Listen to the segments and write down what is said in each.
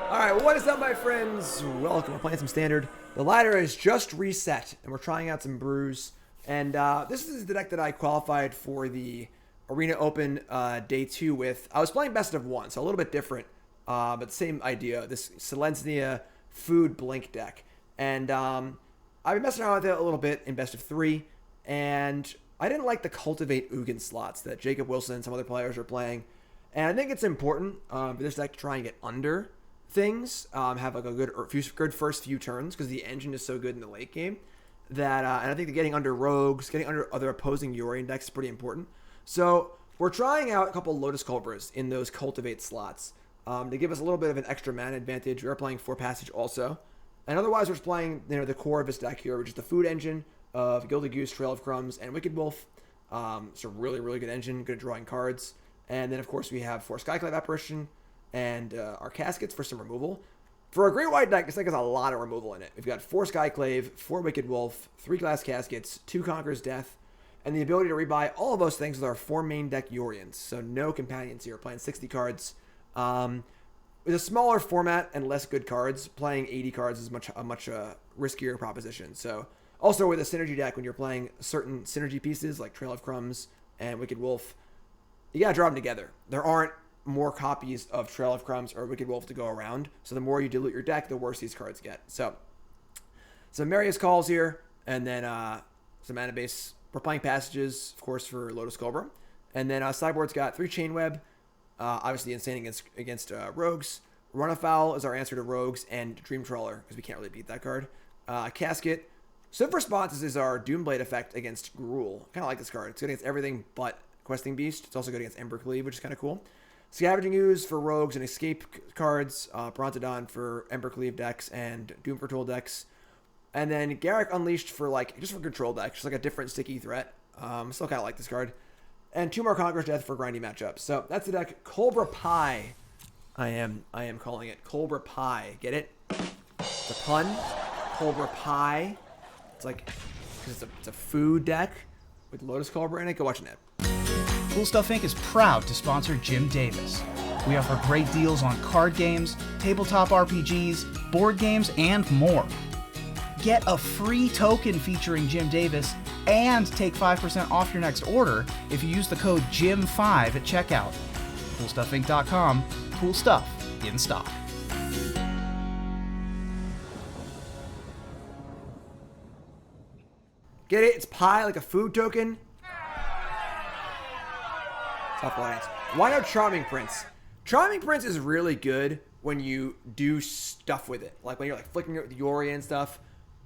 Alright, well, what is up, my friends? Welcome. We're playing some Standard. The ladder is just reset, and we're trying out some brews. And this is the deck that I qualified for the Arena Open Day 2 with. I was playing Best of 1, so a little bit different, but same idea. This Selesnya Food Blink deck. And I've been messing around with it a little bit in Best of 3, and I didn't like the Cultivate Ugin slots that Jacob Wilson and some other players are playing. And I think it's important for this deck to try and get under things, have like a good first few turns, because the engine is so good in the late game that, and I think that getting under rogues, getting under other opposing Yorion decks is pretty important. So we're trying out a couple Lotus Cobras in those cultivate slots to give us a little bit of an extra mana advantage. We are playing Fabled Passage also, and otherwise we're just playing the core of this deck here, which is the food engine of Gilded Goose, Trail of Crumbs, and Wicked Wolf. It's a really good engine, good at drawing cards, and then of course we have 4 Skyclave Apparition and our caskets for some removal. For a Great White deck, this deck has a lot of removal in it. We've got 4 Skyclave, 4 Wicked Wolf, 3 Glass Caskets, 2 Conqueror's Death, and the ability to rebuy all of those things with our 4 main deck Yorions. So no companions here, playing 60 cards. With a smaller format and less good cards, playing 80 cards is a much riskier proposition. So also with a synergy deck, when you're playing certain synergy pieces like Trail of Crumbs and Wicked Wolf, you gotta draw them together. There aren't more copies of Trail of Crumbs or Wicked Wolf to go around, so the more you dilute your deck, the worse these cards get. So some Emeria's Calls here, and then some mana base. We're playing Passages, of course, for Lotus Cobra, and then Sideboard's got 3 Chainweb, obviously insane against Rogues. Run Afoul is our answer to Rogues and Dream Trawler, because we can't really beat that card. Casket. Swift Responses is our Doomblade effect against Gruul. Kind of like this card. It's good against everything but Questing Beast. It's also good against Embercleave, which is kind of cool. Scavenging Ooze for Rogues and Escape cards. Brontodon for Embercleave decks and Doom Foretold decks. And then Garruk Unleashed for just for control decks. Just like a different sticky threat. Still kind of like this card. And 2 more Conqueror's Death for grindy matchups. So that's the deck. Cobra Pie. I am calling it Cobra Pie. Get it? It's a pun. Cobra Pie. It's like, because it's a food deck with Lotus Cobra in it. Go watch it. Cool Stuff Inc. is proud to sponsor Jim Davis. We offer great deals on card games, tabletop RPGs, board games, and more. Get a free token featuring Jim Davis and take 5% off your next order if you use the code JIM5 at checkout. CoolStuffInc.com. Cool stuff in stock. Get it? It's pie, like a food token. Tough lines. Why no Charming Prince? Charming Prince is really good when you do stuff with it. Like when you're flicking it with Yorion and stuff.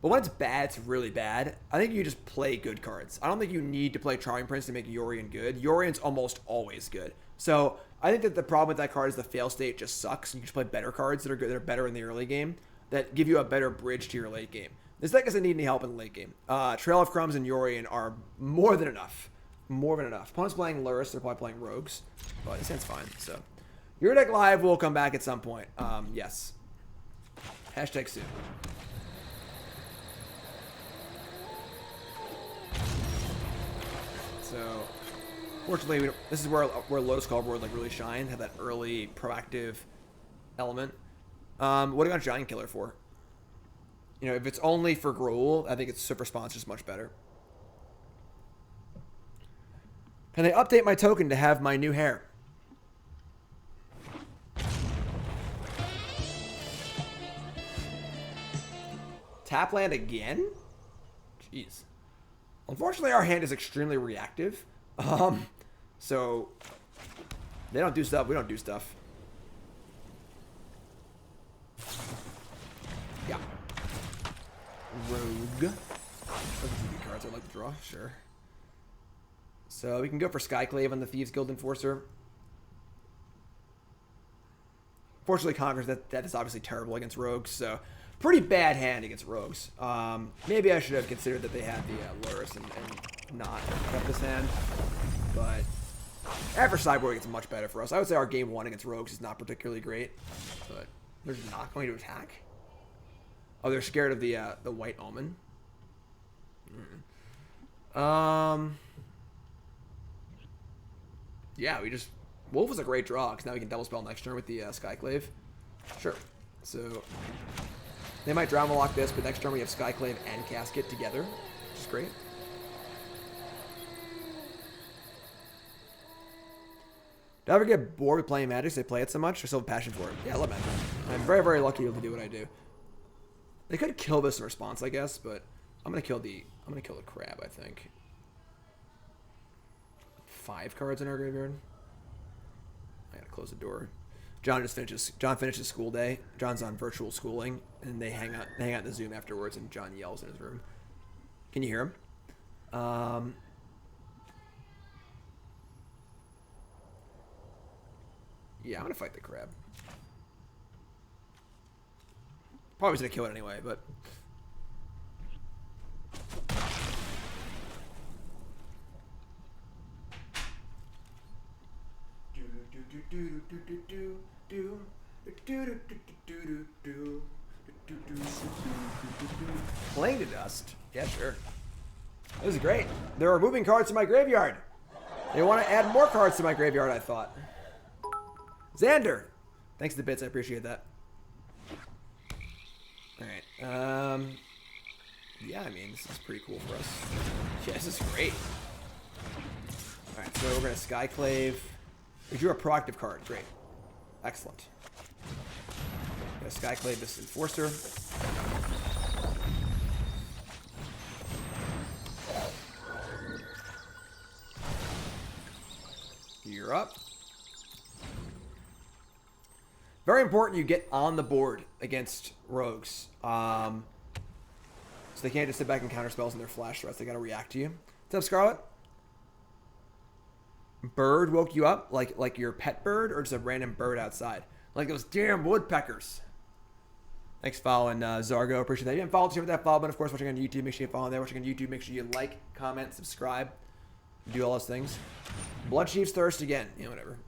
But when it's bad, it's really bad. I think you just play good cards. I don't think you need to play Charming Prince to make Yorion good. Yorion's almost always good. So I think that the problem with that card is the fail state just sucks. You just play better cards that are good, that are better in the early game, that give you a better bridge to your late game. This deck doesn't need any help in the late game. Trail of Crumbs and Yorion are more than enough. More than enough. Opponent's playing Lurrus, they're probably playing Rogues. But this hand's fine. So your deck live will come back at some point. Yes. Hashtag soon. So fortunately, this is where Lotus Cobra would really shine, have that early proactive element. What do you got Giant Killer for? If it's only for Gruul, I think its Swift Response is much better. Can I update my token to have my new hair? Tap land again? Jeez. Unfortunately, our hand is extremely reactive. So they don't do stuff. We don't do stuff. Yeah. Rogue. Those are cards I'd like to draw. Sure. So we can go for Skyclave on the Thieves Guild Enforcer. Fortunately, Conqueror's that is obviously terrible against Rogues, so pretty bad hand against Rogues. Maybe I should have considered that they had the Lurrus and not kept this hand. But after Sideboarding, it's much better for us. I would say our game 1 against Rogues is not particularly great, but they're just not going to attack. Oh, they're scared of the White Omen. Yeah, Wolf was a great draw, because now we can double spell next turn with the Skyclave. Sure. So they might drama lock this, but next turn we have Skyclave and Casket together, which is great. Do I ever get bored with playing Magic? They play it so much. I still have a passion for it. Yeah, I love Magic. I'm very, very lucky to do what I do. They could kill this in response, I guess, but I'm gonna kill the crab, I think. 5 cards in our graveyard. I gotta close the door. John finishes school day. John's on virtual schooling, and they hang out in the Zoom afterwards, and John yells in his room. Can you hear him? Yeah, I'm gonna fight the crab. Probably was gonna kill it anyway, but playing to dust. Yeah, sure. This is great. There are moving cards to my graveyard. They want to add more cards to my graveyard, I thought. Xander! Thanks to the bits, I appreciate that. Alright, yeah, I mean, this is pretty cool for us. Yeah, this is great. Alright, so we're gonna Skyclave. We drew a proactive card, great. Excellent. Gonna Skyclave this Enforcer. You're up. Very important you get on the board against rogues. So they can't just sit back and counter spells and their flash threats. They gotta react to you. What's up, Scarlet? Bird woke you up? Like your pet bird, or just a random bird outside? Like those damn woodpeckers. Thanks for following, Zargo. Appreciate that. If you haven't followed, share with that follow button. Of course, watching on YouTube, make sure you follow there. Watching on YouTube, make sure you like, comment, subscribe. Do all those things. Blood Chief's Thirst again. Yeah, whatever.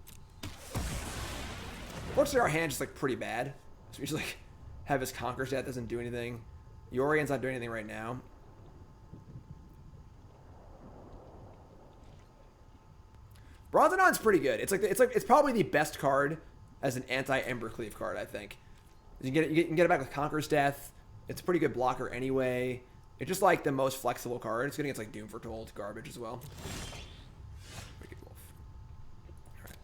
Fortunately, our hand's just like pretty bad. So we just like have his Conqueror's Death, doesn't do anything. Yorion's not doing anything right now. Brontodon's pretty good. It's probably the best card as an anti-Embercleave card, I think. You can get it back with Conqueror's Death. It's a pretty good blocker anyway. It's just like the most flexible card. It's good against like Doom Foretold garbage as well. Wicked Wolf. Alright.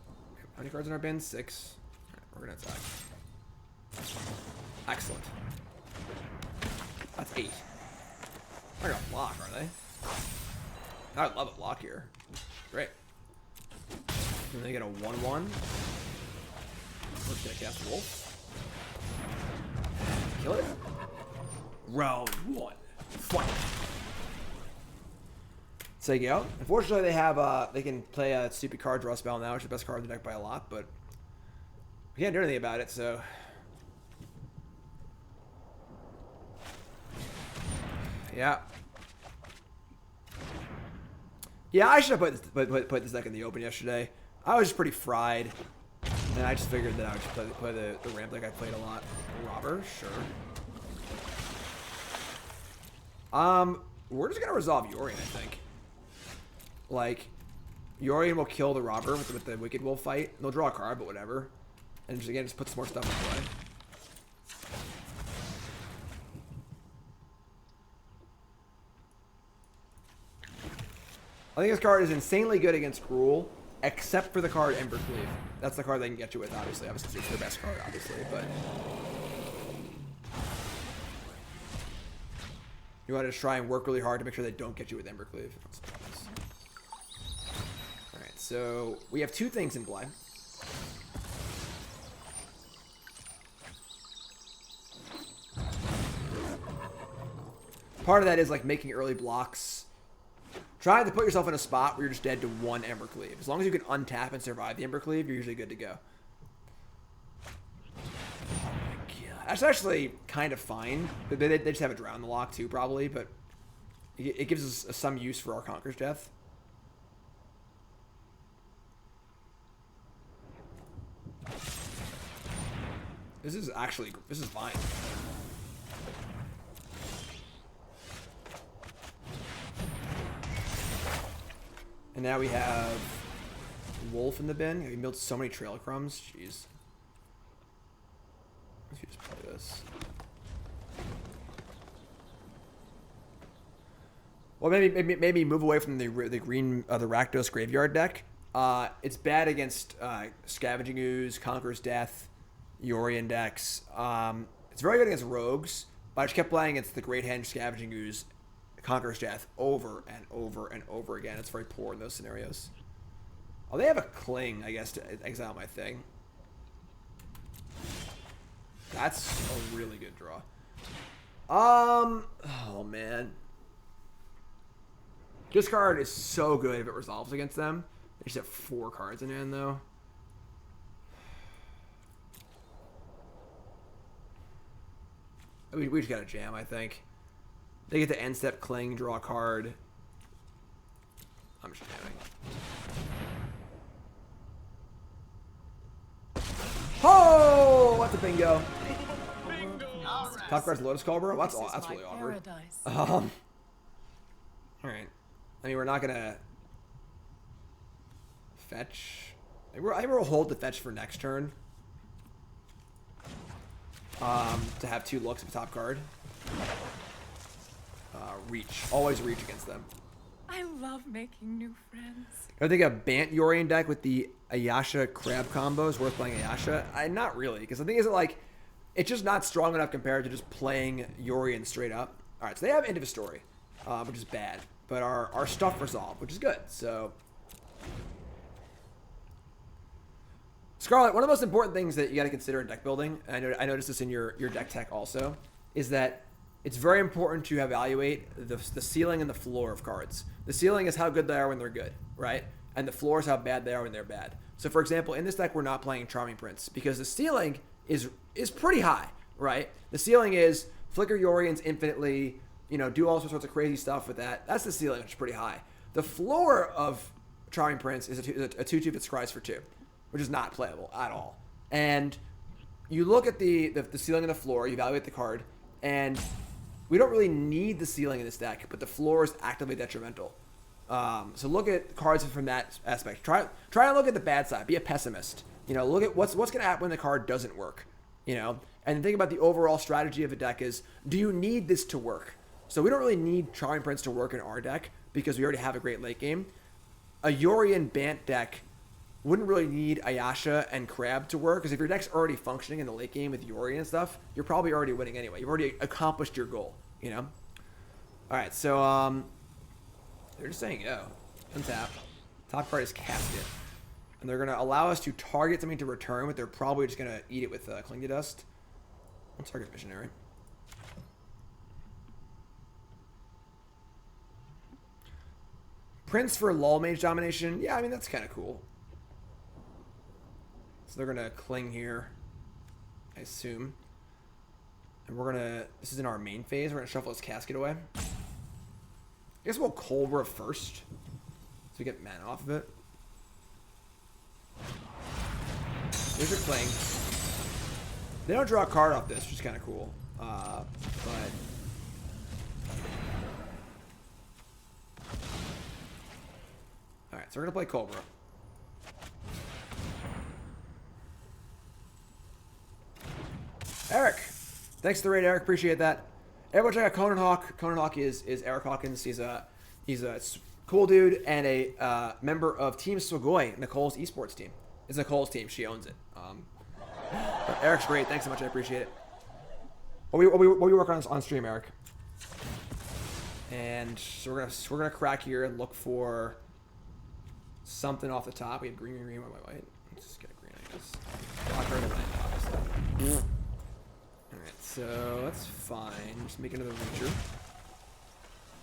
How many cards in our bin? 6. Alright, we're gonna attack. Excellent. That's 8. They're gonna block, are they? I love a block here. Great. And they get a 1/1. We're just gonna cast Wolf. Kill it. Round 1. Fight. Take it out. Unfortunately, they have they can play a stupid card draw spell now, which is the best card in the deck by a lot, but we can't do anything about it. So yeah, I should have put this deck in the open yesterday. I was just pretty fried, and I just figured that I would just play the ramp deck I played a lot. Robber, sure. We're just gonna resolve Yorion, I think. Like, Yorion will kill the robber with the Wicked Wolf fight. They'll draw a card, but whatever. And just, again, just put some more stuff in play. I think this card is insanely good against Cruel, except for the card Embercleave. That's the card they can get you with, obviously. Obviously, it's their best card, obviously, but you want to just try and work really hard to make sure they don't get you with Embercleave. Alright, so we have 2 things in play. Part of that is like making early blocks. Try to put yourself in a spot where you're just dead to 1 Embercleave. As long as you can untap and survive the Embercleave, you're usually good to go. That's actually kind of fine. They just have a Drown the Lock too, probably, but it gives us some use for our Conqueror's Death. This is fine. And now we have Wolf in the bin. We milled so many Trail of Crumbs. Jeez. Let's just play this. Well, maybe move away from the green the Rakdos Graveyard deck. It's bad against Scavenging Ooze, Conqueror's Death, Yorion decks. It's very good against Rogues, but I just kept playing against the Great Henge, Scavenging Ooze, Conqueror's Death over and over and over again. It's very poor in those scenarios. Oh, they have a Cling, I guess, to exile my thing. That's a really good draw. Oh man. This card is so good if it resolves against them. They just have 4 cards in hand, though. We just got to jam, I think. They get the end step Cling, draw a card. I'm just jamming. Oh, what's a bingo? Top card's Lotus Cobra. Well, that's really awkward. All right. I mean, we're not gonna fetch. I will hold the fetch for next turn. To have 2 looks at the top card. Reach. Always reach against them. I love making new friends. I think a Bant Yorion deck with the Ayasha Crab combo is worth playing Ayasha. Not really, because the thing is that, like, it's just not strong enough compared to just playing Yorion straight up. All right, so they have End of Story, which is bad, but our stuff resolved, which is good. So, Scarlet, one of the most important things that you got to consider in deck building, and I noticed this in your deck tech also, is that it's very important to evaluate the ceiling and the floor of cards. The ceiling is how good they are when they're good, right? And the floor is how bad they are when they're bad. So, for example, in this deck, we're not playing Charming Prince because the ceiling is pretty high, right? The ceiling is flicker Yorions infinitely, do all sorts of crazy stuff with that. That's the ceiling, which is pretty high. The floor of Charming Prince is a 2/2 that scries for 2, which is not playable at all. And you look at the ceiling and the floor, you evaluate the card, and we don't really need the ceiling in this deck, but the floor is actively detrimental. So look at cards from that aspect. Try and look at the bad side. Be a pessimist. Look at what's going to happen when the card doesn't work. And think about the overall strategy of a deck is, do you need this to work? So we don't really need Charming Prince to work in our deck because we already have a great late game. A Yorion Bant deck wouldn't really need Ayasha and Crab to work, because if your deck's already functioning in the late game with Yorion and stuff, you're probably already winning anyway. You've already accomplished your goal, All right, so they're just saying, untap. Top card is Casket. And they're going to allow us to target something to return, but they're probably just going to eat it with Cling to Dust. We'll target Visionary. Prince for Lull Mage Domination. Yeah, I mean, that's kind of cool. So they're going to Cling here, I assume. And we're going to... This is in our main phase. We're going to shuffle this Casket away. I guess we'll Cobra first, so we get mana off of it. There's your Cling. They don't draw a card off this, which is kind of cool. But... Alright, so we're going to play Cobra. Eric! Thanks for the raid, Eric. Appreciate that. Everyone check out Conan Hawk. Conan Hawk is Eric Hawkins. He's a cool dude and a member of Team Sugoi, Nicole's esports team. It's Nicole's team. She owns it. But Eric's great. Thanks so much. I appreciate it. What we work on stream, Eric? And so we're gonna crack here and look for something off the top. We have green, white. Let's just get a green, I guess. Alright, so that's fine. Just make another Reacher.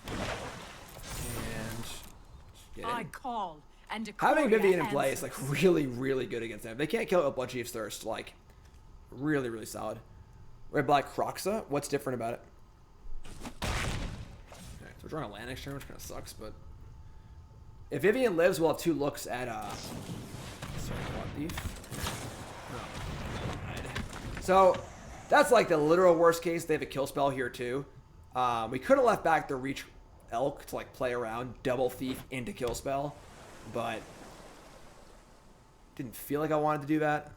And get in. I called and having Vivien in play is like really, really good against them. If they can't kill it with Bloodchief's Thirst, like really, really solid. Red Black Croxa, what's different about it? Alright, so we're drawing a land next turn, which kind of sucks, but if Vivien lives, we'll have 2 looks at sorry, Thief. Oh, God. So that's like the literal worst case. They have a kill spell here too. We could have left back the Reach Elk to like play around double Thief into kill spell, but didn't feel like I wanted to do that.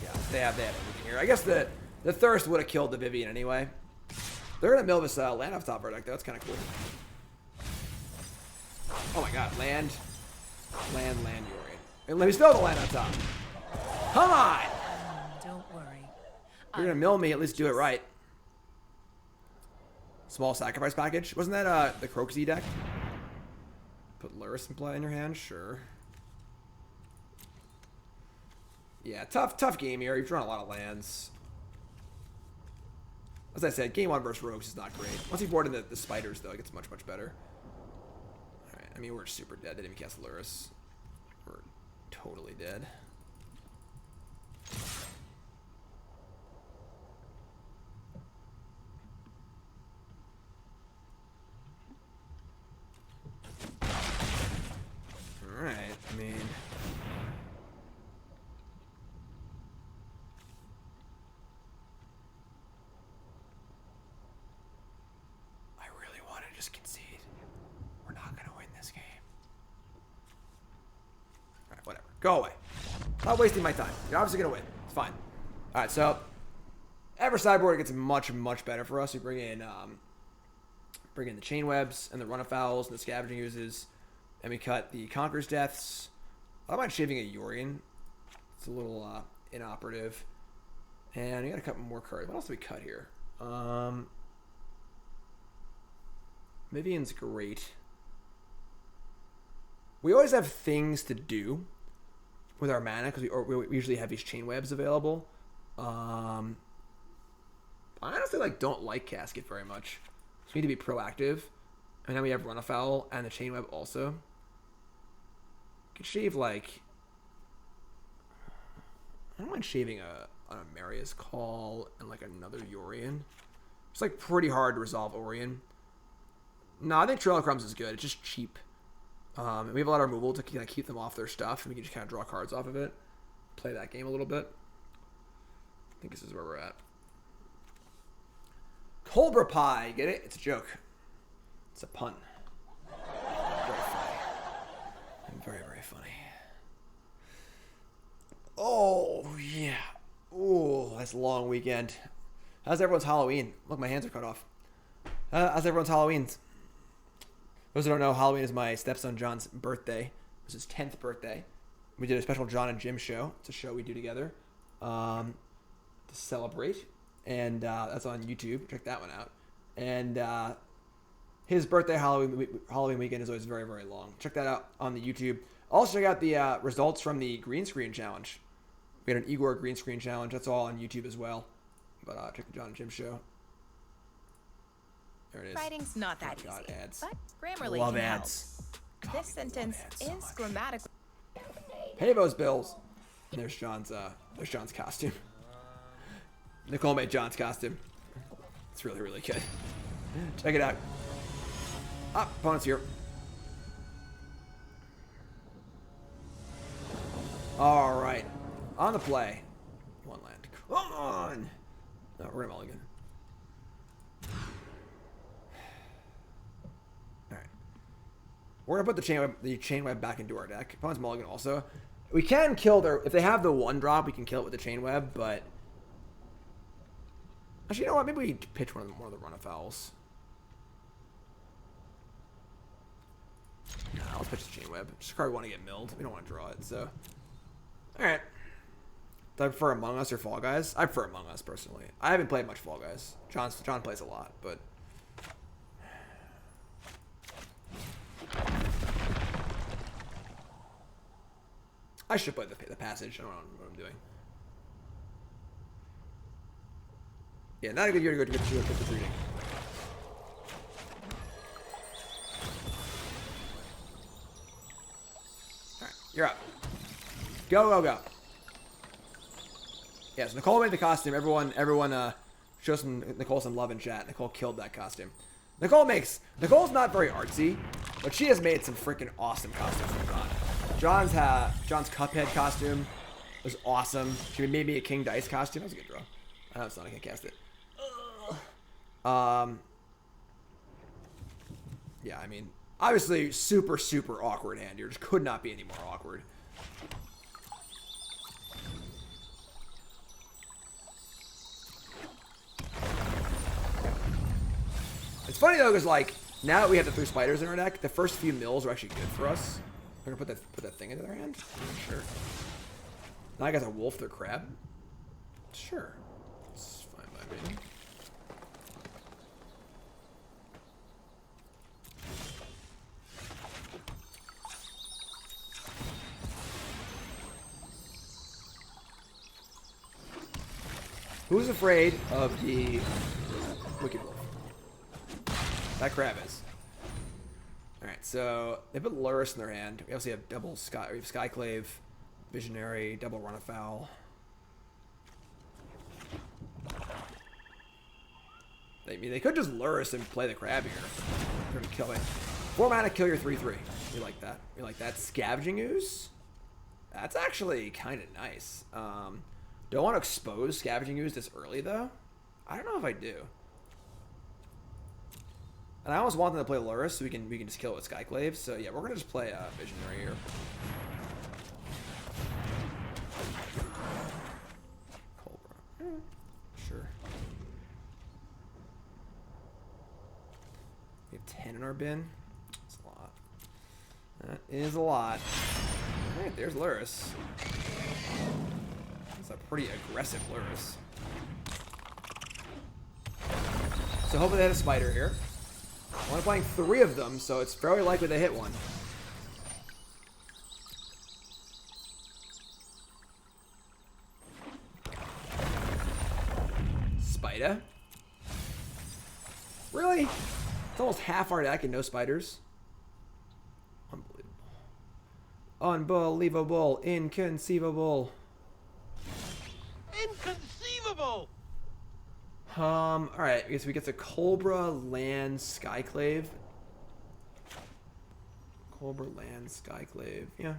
Yeah, they have everything here. I guess the The Thirst would have killed the Vivien anyway. They're gonna mill this land off top deck though. That's kind of cool. Oh my god, land, Yorion. And let me still have the land on top. Come on! Don't worry. If you're gonna mill me, at least do it right. Small sacrifice package. Wasn't that the Croxy deck? Put Lurrus in play in your hand, sure. Yeah, tough game here. You've drawn a lot of lands. As I said, game 1 versus Rogues is not great. Once you board in the spiders, though, it gets much better. Alright, I mean, we're super dead. They didn't even cast Lurrus. We're totally dead. Alright, I mean... just concede. We're not gonna win this game. Alright, whatever. Go away. Not wasting my time. You're obviously gonna win. It's fine. Alright, so ever sideboard gets much better for us. We bring in the Chainwebs and the Run Afouls and the Scavenging Oozes, and we cut the Conqueror's Deaths. I don't mind shaving a Yorion. It's a little inoperative. And we gotta cut more cards. What else do we cut here? Vivien's great. We always have things to do with our mana because we usually have these Chainwebs available. I honestly don't like Casket very much. So we need to be proactive. And then we have Run Afoul and the Chainweb also. Could shave I don't mind shaving an Emeria's Call and another Yorion. It's pretty hard to resolve Orion. No, I think Trail of Crumbs is good. It's just cheap. And we have a lot of removal to keep them off their stuff, and we can just kind of draw cards off of it. Play that game a little bit. I think this is where we're at. Cobra Pie, get it? It's a joke. It's a pun. Very funny. Very, very funny. Oh, yeah. Oh, that's a long weekend. How's everyone's Halloween? Look, my hands are cut off. How's everyone's Halloween's? Those who don't know, Halloween is my stepson John's birthday. It was his 10th birthday. We did a special John and Jim show. It's a show we do together to celebrate. And that's on YouTube. Check that one out. And his birthday Halloween weekend is always very, very long. Check that out on the YouTube. Also check out the results from the green screen challenge. We had an Igor green screen challenge. That's all on YouTube as well. But check the John and Jim show. There it is. Writing's not that easy, ads. but Grammarly Love can ads. help. This sentence is grammatical. Pay those bills. And there's John's costume. Nicole made John's costume. It's really, really good. Check it out. Opponent's here. All right. On the play. One land. Come on. No, we're gonna mulligan. All right. We're gonna put the Chainweb back into our deck. Opponent's mulligan also. We can kill their... If they have the 1-drop, we can kill it with the Chainweb, but... Actually, you know what? Maybe we pitch one of the Run Afouls. Nah, let's pitch the Chainweb. Just probably want to get milled. We don't want to draw it, so... Alright. Do I prefer Among Us or Fall Guys? I prefer Among Us, personally. I haven't played much Fall Guys. John plays a lot, but... I should play the Passage. I don't know what I'm doing. Yeah, not a good year to go to the reading. Alright, you're up. Go, go, go. Yeah, so Nicole made the costume. Everyone show Nicole some love in chat. Nicole killed that costume. Nicole's not very artsy, but she has made some freaking awesome costumes for John. John's Cuphead costume was awesome. She made me a King Dice costume. That was a good draw. I know it's not, I can't cast it. Yeah, I mean, obviously super, super awkward hand here. Just could not be any more awkward. funny though, because like now that we have the 3 spiders in our deck, the first few mills are actually good for us. We're gonna put that thing into their hand. Sure. Now I got a wolf, their crab. Sure. It's fine by me. Who's afraid of the Wicked Wolf? That crab is. Alright, so they put Lurrus in their hand. We obviously have double Sky. We have Skyclave, Visionary, double Run Afoul. They could just Lurrus and play the crab here. They're gonna kill it. 4 mana, kill your 3/3. We like that. We like that. Scavenging Ooze? That's actually kind of nice. Don't want to expose Scavenging Ooze this early, though. I don't know if I do. And I almost want them to play Lurrus so we can just kill it with Skyclave. So, yeah, we're going to just play Visionary here. Cobra. Sure. We have 10 in our bin. That's a lot. That is a lot. All right, there's Lurrus. It's a pretty aggressive Lurrus. So hopefully they have a spider here. I'm only playing 3 of them, so it's very likely they hit one. Spider? Really? It's almost half our deck and no spiders. Unbelievable. Unbelievable. Inconceivable. Inconceivable! Alright, I guess we get the Cobra, Land, Skyclave. Cobra, Land, Skyclave. Yeah.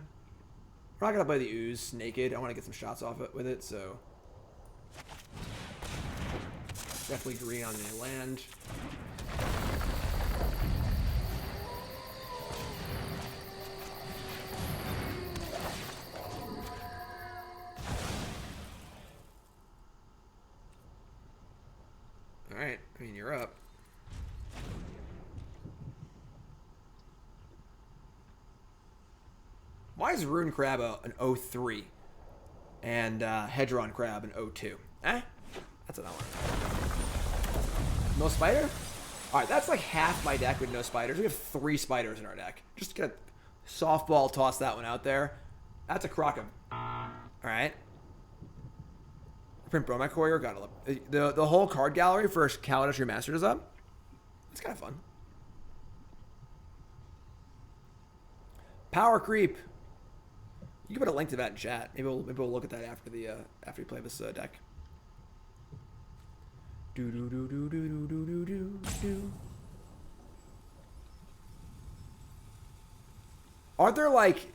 We're not gonna play the Ooze naked. I want to get some shots off it with it, so. Definitely green on the land. Alright, I mean, you're up. Why is Rune Crab an 0-3 and Hedron Crab an 0-2? Eh? That's what I want. No spider? Alright, that's like half my deck with no spiders. We have 3 spiders in our deck. Just gonna softball toss that one out there. That's a crock of... Alright. Print Bromite Courier, gotta love the whole card gallery for Kaladesh Remastered is up. It's kind of fun. Power Creep. You can put a link to that in chat. Maybe we'll look at that after we play this deck. Do do do do do do do do do. Aren't there like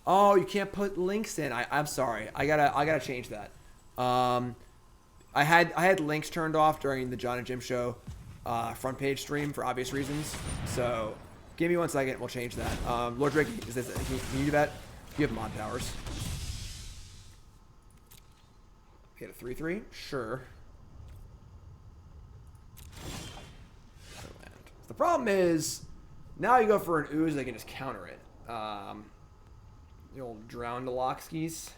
Oh, you can't put links in. I'm sorry. I gotta change that. I had links turned off during the John and Jim show front page stream for obvious reasons. So give me 1 second. We'll change that. Lord Drake, can you do that? You have mod powers. Get a 3/3. Sure. The problem is now you go for an Ooze, they can just counter it. The old drowned Lockskis,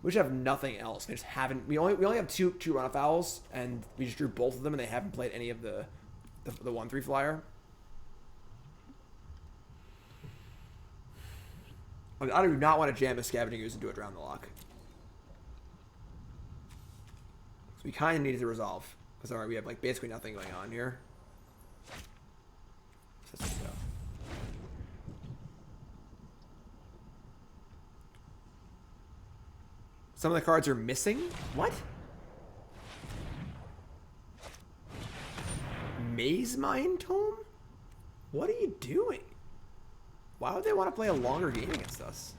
which have nothing else. They just haven't. We only have two Run Afouls, and we just drew both of them, and they haven't played any of the 1/3 flyer. I do not want to jam a Scavenging Ooze into a Drown the Lock. So we kind of need to resolve because alright, we have like basically nothing going on here. So let's go. Some of the cards are missing? What? Maze Mine Tome? What are you doing? Why would they want to play a longer game against us?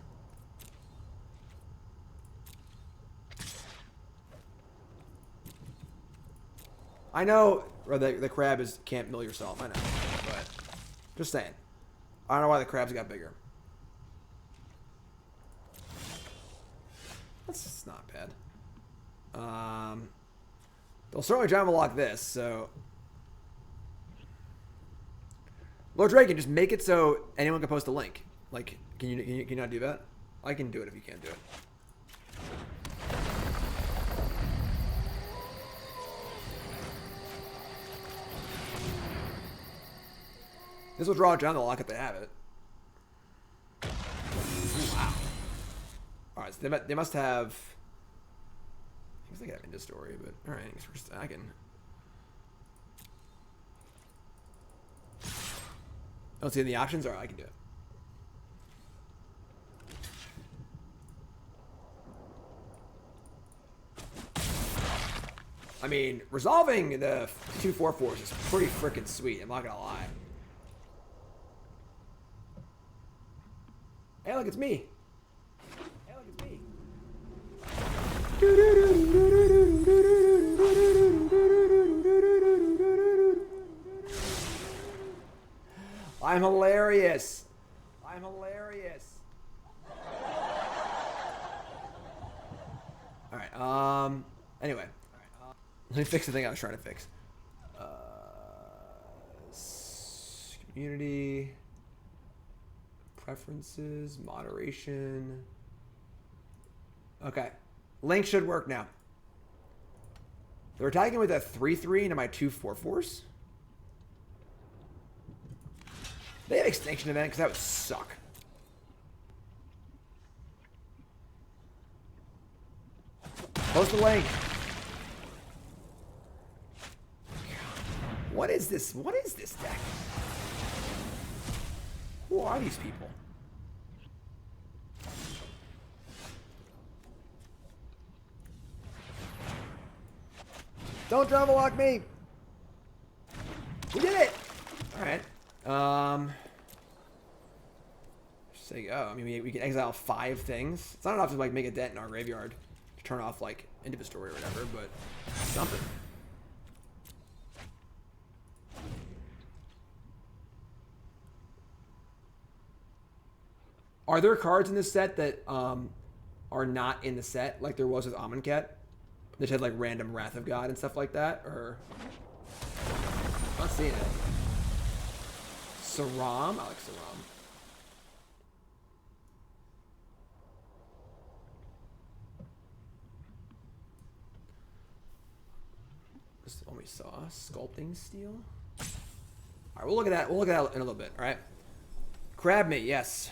I know the crab can't mill yourself, I know. But just saying. I don't know why the crabs got bigger. That's not bad. They'll certainly try to lock this, so... Lord Drake can just make it so anyone can post a link. Like, can you not do that? I can do it if you can't do it. This will draw down the lock if they have it. Ooh, wow. Alright, so they must have... I guess they could have into story, but alright, I guess we're stacking. Don't see any options? Alright, I can do it. I mean, resolving the 2/4/4s is pretty freaking sweet, I'm not gonna lie. Hey, look, it's me. Hey, look, it's me. I'm hilarious. I'm hilarious. All right. Anyway, let me fix the thing I was trying to fix. Community. Preferences, moderation. Okay. Link should work now. They're attacking with a 3/3 into my 2/4/4s. They have Extinction Event because that would suck. Post the link. What is this? What is this deck? Who are these people? Don't travel lock me. We did it. All right. Just say go. I mean, we can exile 5 things. It's not enough to like make a dent in our graveyard to turn off like Inventory or whatever, but something. Are there cards in this set that are not in the set, like there was with Amonkhet? That had like random Wrath of God and stuff like that, or I'm not seeing it. Saram, I like Saram. This is the one we saw. Sculpting Steel. All right, we'll look at that. We'll look at that in a little bit. All right. Crab meat, yes.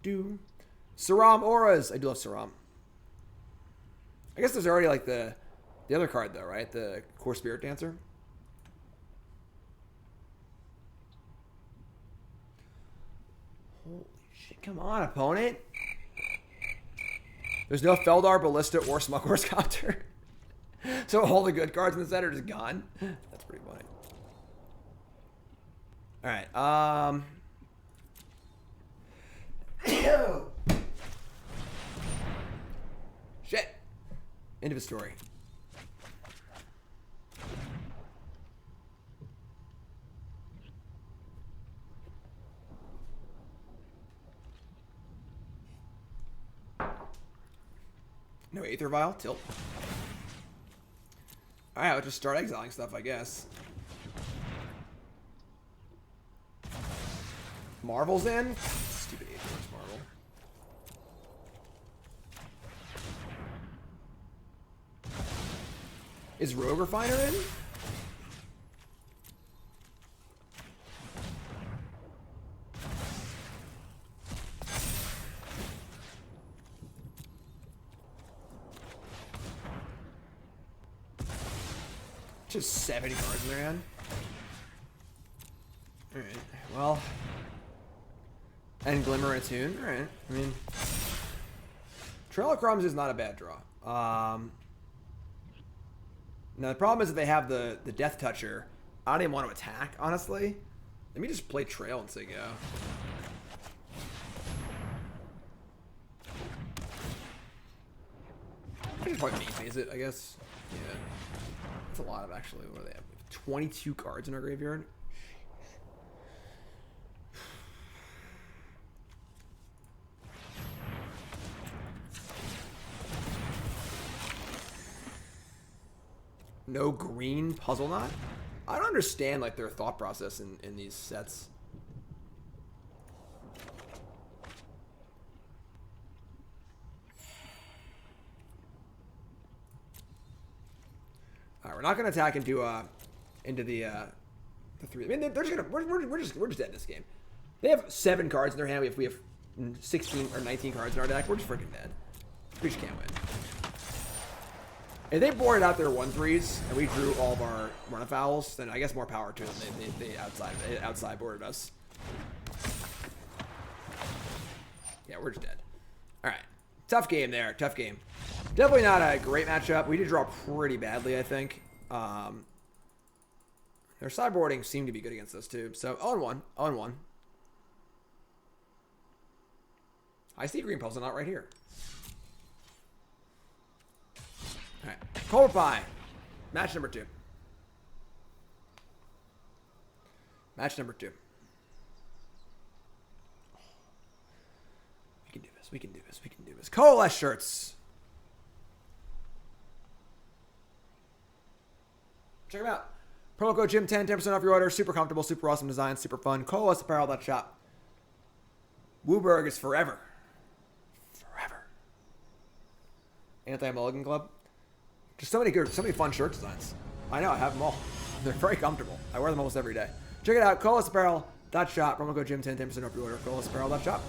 Do. Saram Auras. I do love Saram. I guess there's already like the other card though, right? The Core Spirit Dancer. Holy shit! Come on, opponent. There's no Feldar, Ballista, or Smugglers counter. So all the good cards in the set are just gone. That's pretty funny. All right. Shit. End of the story. No Aether Vial, tilt. Alright, I'll just start exiling stuff, I guess. Marvel's in? Stupid Aether's Marvel. Is Rogue Refiner in? Just 70 cards in their hand. Alright, well. And Glimmer Attune. Alright, I mean. Trail of Crumbs is not a bad draw. Now the problem is that they have the Death Toucher. I don't even want to attack, honestly. Let me just play Trail and say go. I can probably main phase it, I guess. Yeah. That's a lot of actually. What do they have? 22 cards in our graveyard. no green Puzzle Knot. I don't understand like their thought process in these sets. All right, we're not gonna attack into the 3. I mean, they're just gonna we're just dead in this game. They have 7 cards in their hand. We have 16 or 19 cards in our deck. We're just freaking dead. We just can't win. If they boarded out their 1/3s and we drew all of our Run Afouls, then I guess more power to them. They outside boarded us. Yeah, we're just dead. All right, tough game there. Tough game. Definitely not a great matchup. We did draw pretty badly, I think. Their sideboarding seemed to be good against us too. So 0-1, 0-1. I see green Puzzle Knot right here. All right, Cobra Pie, match number 2. Match number 2. We can do this. We can do this. We can do this. Coalesce shirts. Check them out. Promo code Jim10, 10% off your order. Super comfortable, super awesome design, super fun. CoalesceApparel.shop. Wooburg is forever. Forever. Anti-Mulligan Club. Just so many good, so many fun shirt designs. I know, I have them all. They're very comfortable. I wear them almost every day. Check it out, CoalesceApparel.shop. Promo code Jim10, 10% off your order. CoalesceApparel.shop.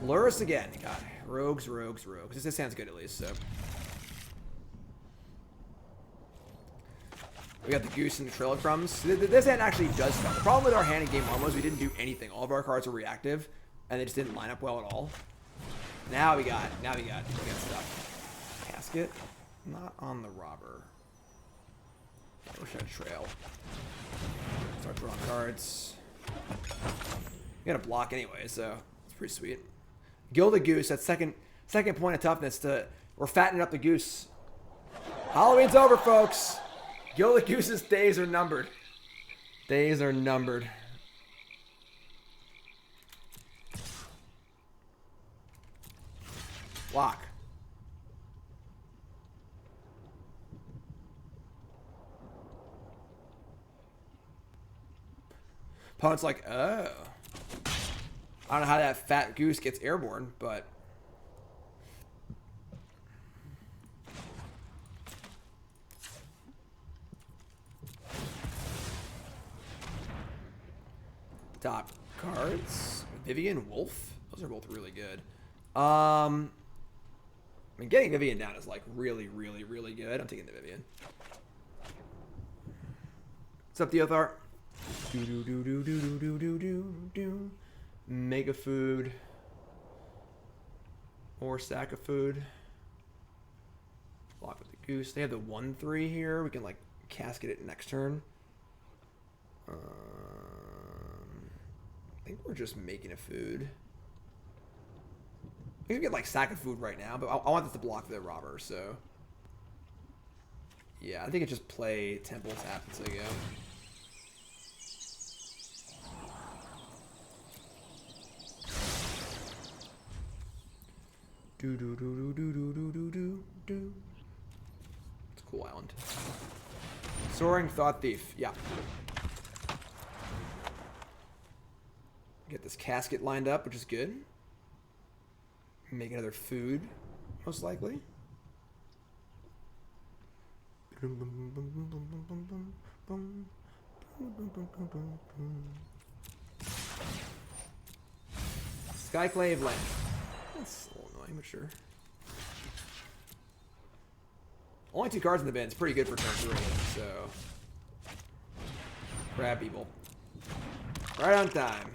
Lure us again. God, rogues, rogues, rogues. This sounds good at least, so. We got the Goose and the Trail of Crumbs. This hand actually does stuff. The problem with our hand in game 1 was we didn't do anything. All of our cards were reactive, and they just didn't line up well at all. Now we got stuff. Casket, not on the robber. I wish I had Trail. Start drawing cards. We got a block anyway, so it's pretty sweet. Gilded Goose, that second point of toughness. We're fattening up the goose. Halloween's over, folks. Gilded Goose's days are numbered. Days are numbered. Block. Opponent's like, oh. I don't know how that fat goose gets airborne, but... Top cards. Vivien, Wolf. Those are both really good. I mean, getting Vivien down is like really, really, really good. I'm taking the Vivien. What's up, Theothar? Do. Mega food. Or sack of food. Block with the goose. They have the 1/3 here. We can like casket it next turn. I think we're just making a food. We can get like sack of food right now, but I want this to block the robber, so. Yeah, I think it just play Temple Tap until you go. Do. It's a cool island. Soaring Thought Thief, yeah. Get this casket lined up, which is good. Make another food, most likely. Skyclave Land. That's a little annoying, but sure. Only 2 cards in the bin. It's pretty good for turn 3, so. Grab people. Right on time.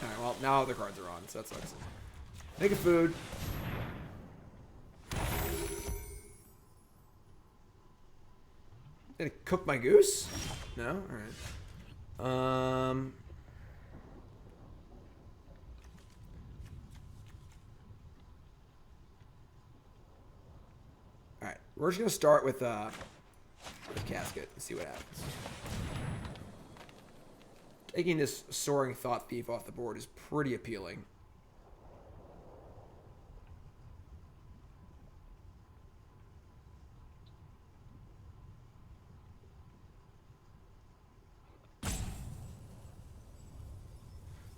Alright, well, now other cards are on, so that sucks. Make a food. Gonna cook my goose? No? Alright. Alright, we're just gonna start with Casket and see what happens. Taking this Soaring Thought Thief off the board is pretty appealing.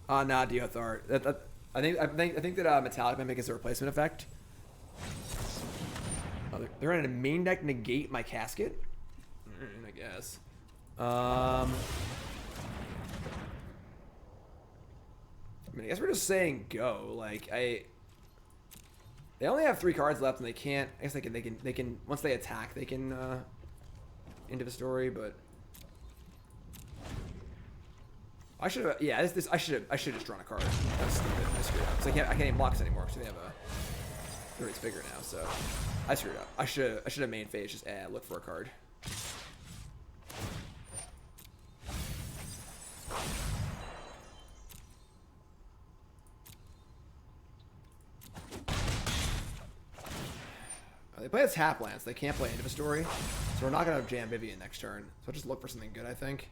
Nah, Deothar. I think that Metallic Mimic is a replacement effect. Oh, they're running a main deck negate my casket. I guess. I mean, I guess we're just saying go. Like they only have 3 cards left, and they can't. I guess they can. Once they attack, they can into the story. But I should have. Yeah, I should have just drawn a card. That's stupid. I screwed up. So I can't even block this anymore. So they have a. It's bigger now. So I screwed up. I should have main phase just look for a card. They play as tap lands. They can't play into the story, so we're not gonna jam Vivien next turn. So I'll just look for something good, I think.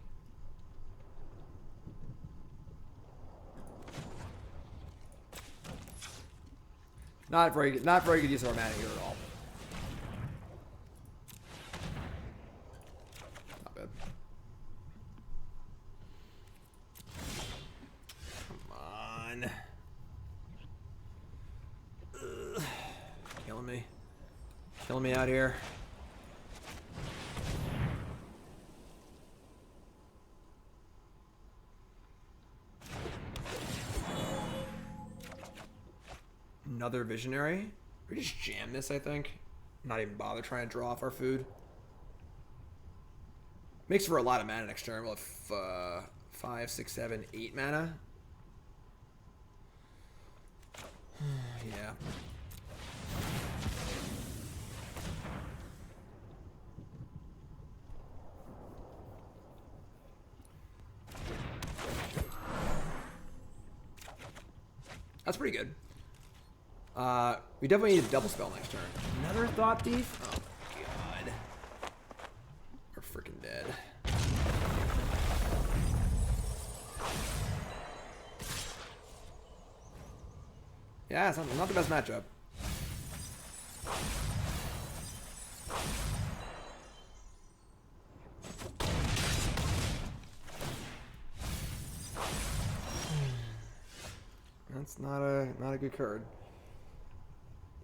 Not very good use of our mana here at all. Not bad. Come on. Ugh. Killing me. Killing me out here. Another Visionary. We just jam this, I think. Not even bother trying to draw off our food. Makes for a lot of mana next turn. We'll have 5, 6, 7, 8 mana. Yeah. That's pretty good. We definitely need a double spell next turn. Another Thought Thief? Oh my god. We're freaking dead. Yeah, it's not the best matchup. That's not a good card.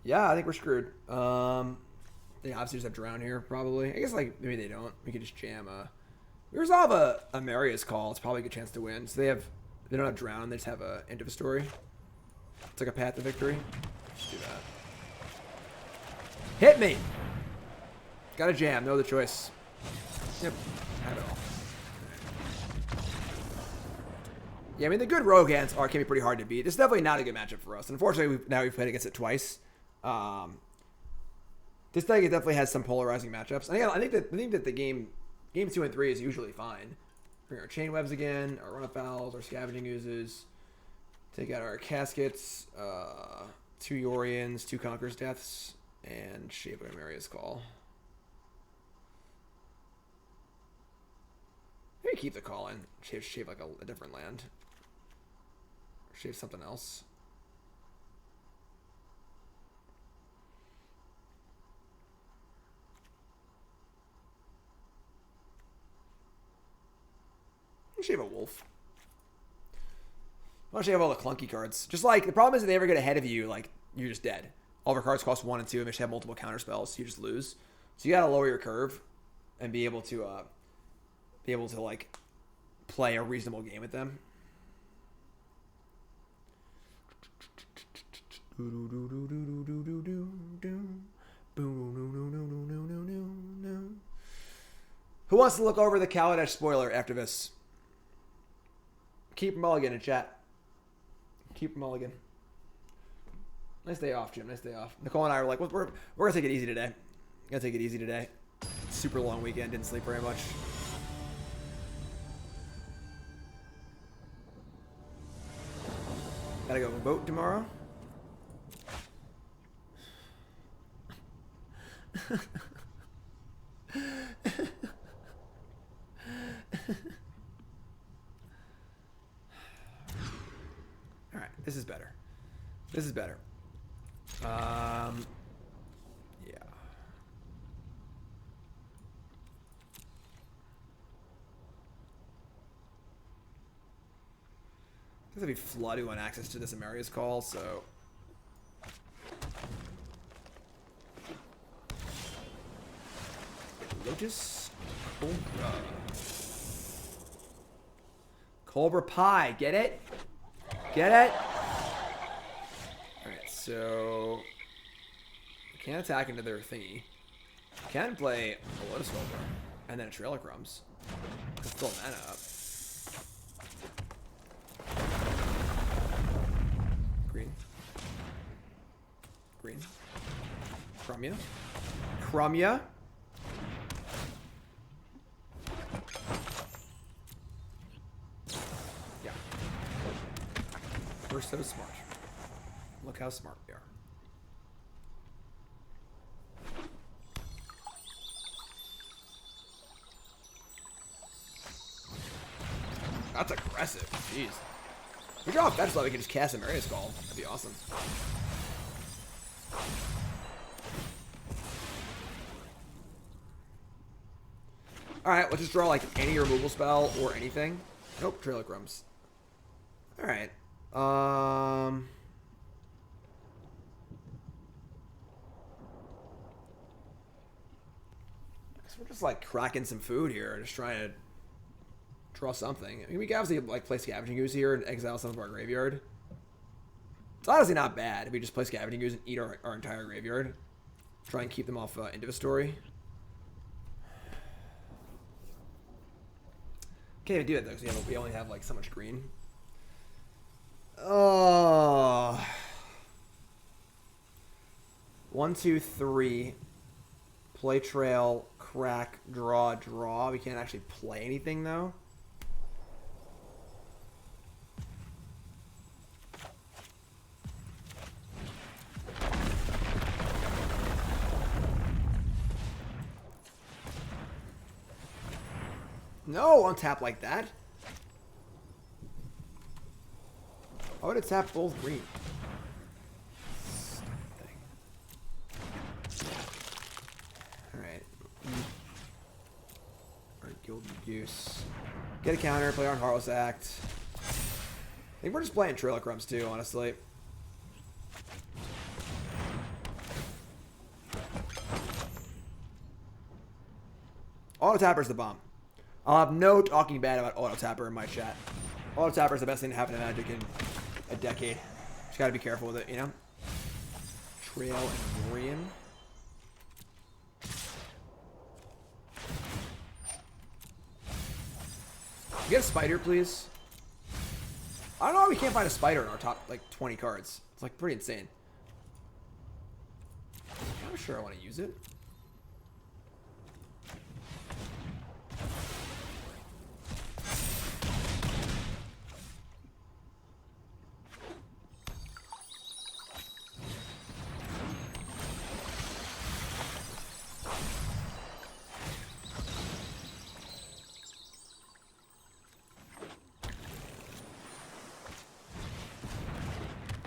Yeah, I think we're screwed. They obviously just have Drown here, probably. I guess like maybe they don't. We could just jam. We resolve Emeria's Call. It's probably a good chance to win. So they don't have Drown. They just have a End of a Story. It's like a path to victory. Let's do that. Hit me. Got to jam. No other choice. Yep. Have it all. Yeah, I mean, the good rogue ants can be pretty hard to beat. It's definitely not a good matchup for us. Unfortunately, we've played against it twice. This deck definitely has some polarizing matchups. And again, I think that the game 2 and 3 is usually fine. Bring our Chainwebs again, our Run Afouls, our Scavenging Oozes. Take out our Caskets, 2 Yorions, 2 Conqueror's Deaths, and Shape of Emeria's Call. Maybe keep the call in. Shape like a different land. Or shape something else. Shape a wolf. Why don't you have all the clunky cards? Just like, the problem is if they ever get ahead of you, like, you're just dead. All of our cards cost 1 and 2, and they just have multiple counter spells, so you just lose. So you gotta lower your curve and be able to like play a reasonable game with them. Who wants to look over the Kaladesh spoiler after this? Keep Mulligan in chat. Keep Mulligan. Nice day off, Jim. Nice day off. Nicole and I were like, we're gonna take it easy today. Gonna take it easy today. Super long weekend. Didn't sleep very much. Gotta go vote tomorrow. Alright, this is better. This is better. Yeah. If we flood, we want access to this Emeria's Call, so. Lotus Cobra. Cobra Pie, get it? Get it? Alright, so. We can't attack into their thingy. We can play a Lotus Cobra and then a Trail of Crumbs. Let's fill that up. Green. Green. Crumya. Crumya. Yeah. We're so smart. Look how smart we are. That's aggressive. Jeez. If we draw a fetch slot, we can just cast Emeria's Call. That'd be awesome. Alright, let's just draw like any removal spell or anything. Nope, Trail of Crumbs. Alright. I guess we're just like cracking some food here, just trying to draw something. I mean, we can obviously like play Scavenging Ooze here and exile some of our graveyard. It's honestly not bad if we just play Scavenging Ooze and eat our entire graveyard. Try and keep them off Inventory. Can't even do it though because we only have like so much green. Oh. 1, 2, 3. Play trail, crack, draw, draw. We can't actually play anything though. No, untap like that. Why would it tap both green? Alright. Alright, Gilded Goose. Get a counter, play on Heartless Act. I think we're just playing Trail of Crumbs too, honestly. Auto Tapper's the bomb. I'll have no talking bad about Auto Tapper in my chat. Auto Tapper is the best thing to happen to Magic in a decade. Just gotta be careful with it, you know? Trail and Yorion. Get a spider, please. I don't know why we can't find a spider in our top, like, 20 cards. It's, like, pretty insane. I'm not sure I want to use it.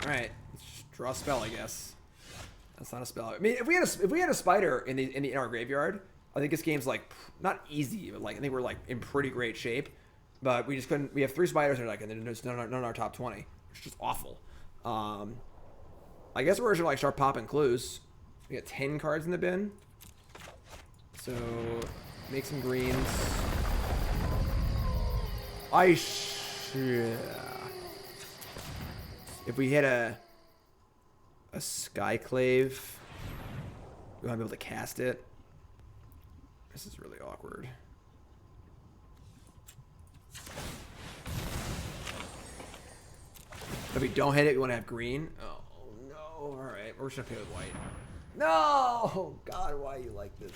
Alright, let's just draw a spell, I guess. That's not a spell. I mean, if we had a spider in our graveyard, I think this game's like not easy, but like I think we're like in pretty great shape. But we just couldn't. We have 3 spiders in our deck, and then there's none in our top 20, which is just awful. I guess we're just gonna like start popping clues. We got 10 cards in the bin, so make some greens. If we hit a Skyclave, we want to be able to cast it. This is really awkward. If we don't hit it, we want to have green. Oh, no. Alright, we're just going to play with white. No! God, why are you like this?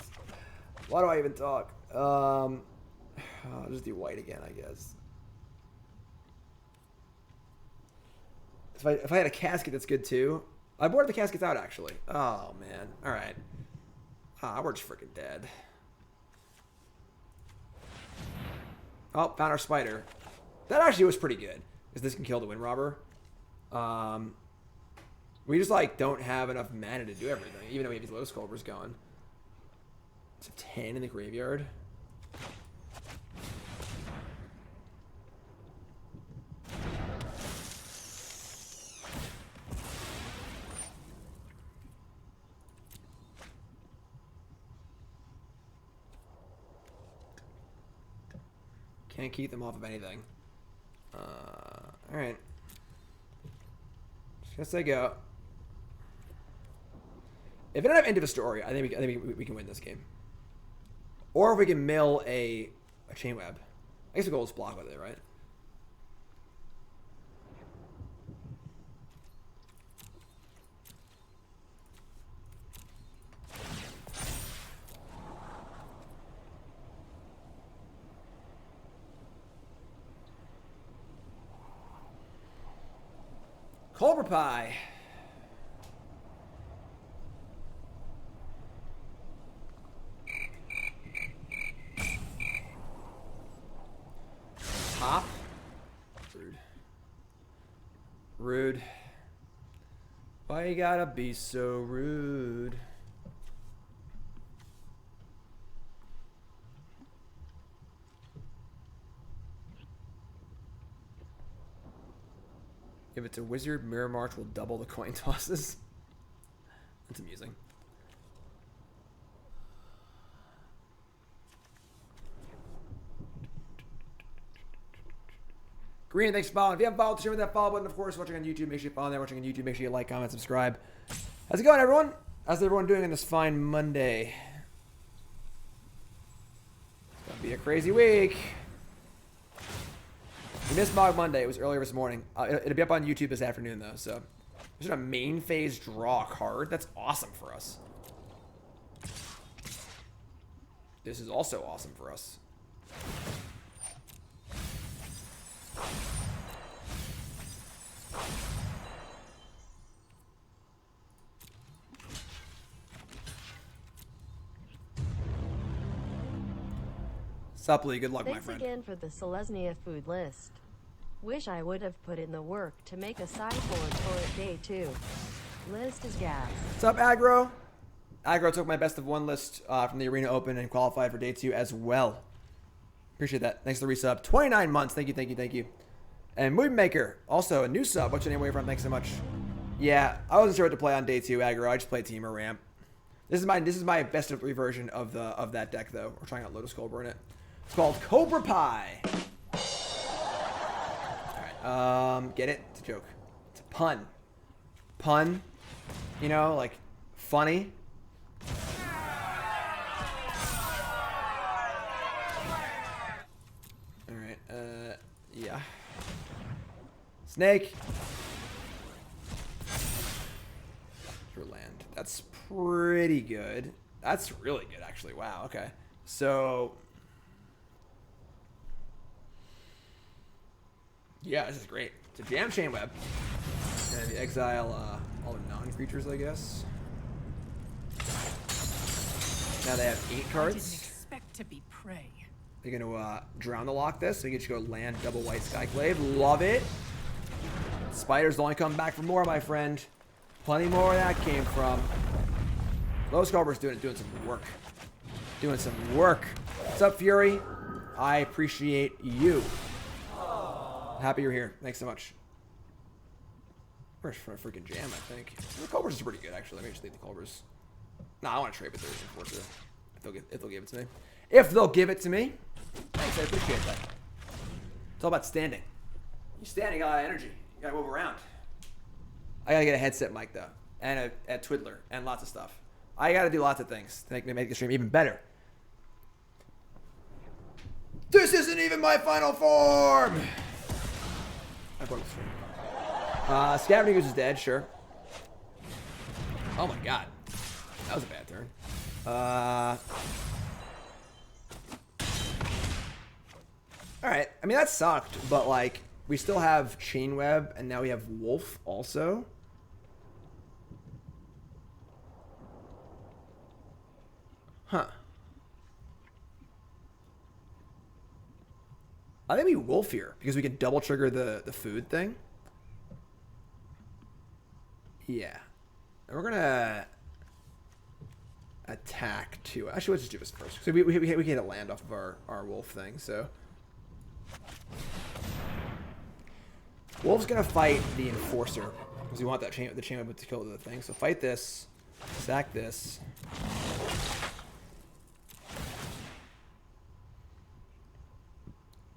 Why do I even talk? I'll just do white again, I guess. If I had a casket, that's good too. I boarded the caskets out, actually. Oh, man. All right. We're just freaking dead. Oh, found our spider. That actually was pretty good, because this can kill the Wind Robber. We just, like, don't have enough mana to do everything, even though we have these Lotus Cobras going. It's a 10 in the graveyard. Can't keep them off of anything. Alright. Guess I go. If I don't have end of a story, I think we can win this game. Or if we can mill a Chainweb. I guess the goal is block with it, right? Cobra Pie. Top. Rude. Rude. Why you gotta be so rude? If it's a wizard, Mirror March will double the coin tosses. That's amusing. Green, thanks for following. If you haven't followed the stream with that follow button, of course, watching on YouTube, make sure you follow there. Watching on YouTube, make sure you like, comment, subscribe. How's it going, everyone? How's everyone doing on this fine Monday? It's gonna be a crazy week. We missed Mog Monday. It was earlier this morning. It'll be up on YouTube this afternoon, though. So, there's a main phase draw card. That's awesome for us. This is also awesome for us. Supply, good luck, my friend. Thanks again for the Selesnya food list. Wish I would have put in the work to make a sideboard for it day 2. List is gas. What's up, Aggro? Aggro took my best of 1 list from the Arena Open and qualified for day 2 as well. Appreciate that. Thanks for the resub. 29 months. Thank you, thank you, thank you. And Mood Maker, also a new sub. What's your name? Where you from? Thanks so much. Yeah, I wasn't sure what to play on day 2, Aggro. I just played Team or Ramp. This is my best of 3 version of that deck, though. We're trying out Lotus Cobra in it. It's called Cobra Pie. Alright, get it? It's a joke. It's a pun. Pun. You know, like, funny. Alright, yeah. Snake. Your land. That's pretty good. That's really good, actually. Wow, okay. So... yeah, this is great. It's a jam Chainweb. And exile all the non-creatures, I guess. Now they have 8 cards. I didn't expect to be prey. They're going to drown the lock this. So you can just go land double white Skyclave. Love it. Spiders only come back for more, my friend. Plenty more where that came from. Lotus Cobra's doing some work. Doing some work. What's up, Fury? I appreciate you. Happy you're here. Thanks so much. Where's for a freaking jam, I think. The Cobras is pretty good, actually. Let me just leave the Cobras. Nah, I want to trade with theirs, unfortunately. If they'll give it to me. If they'll give it to me. Thanks, I appreciate that. It's all about standing. You stand, you got a lot of energy. You gotta move around. I gotta get a headset mic, though. And a Twiddler. And lots of stuff. I gotta do lots of things to make the stream even better. This isn't even my final form! I broke the stream. Scavenging Ooze is dead, sure. Oh my god. That was a bad turn. Alright, I mean that sucked, but like, we still have Chainweb, and now we have Wolf also. Huh. I think we Wolf here, because we can double trigger the food thing. Yeah. And we're gonna attack too. Actually, let's just do this first. So we can get a land off of our Wolf thing, so. Wolf's gonna fight the Enforcer, because we want that the Chainweb to kill the thing. So fight this, sack this.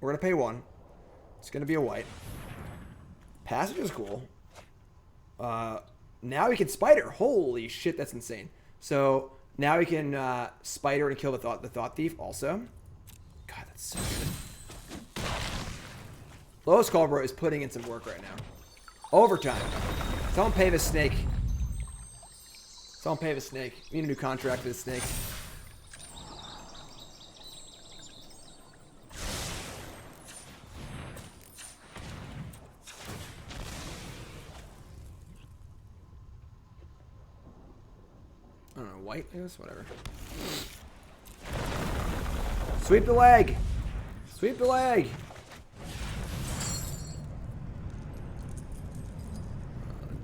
We're going to pay 1. It's going to be a white. Passage is cool. Now we can Spider. Holy shit, that's insane. So now we can Spider and kill the Thought Thief also. God, that's so good. Lotus Cobra is putting in some work right now. Overtime. Someone pay the snake. Someone pay the snake. We need a new contract for the snake. I don't know, white, I guess? Whatever. Sweep the leg! Sweep the leg!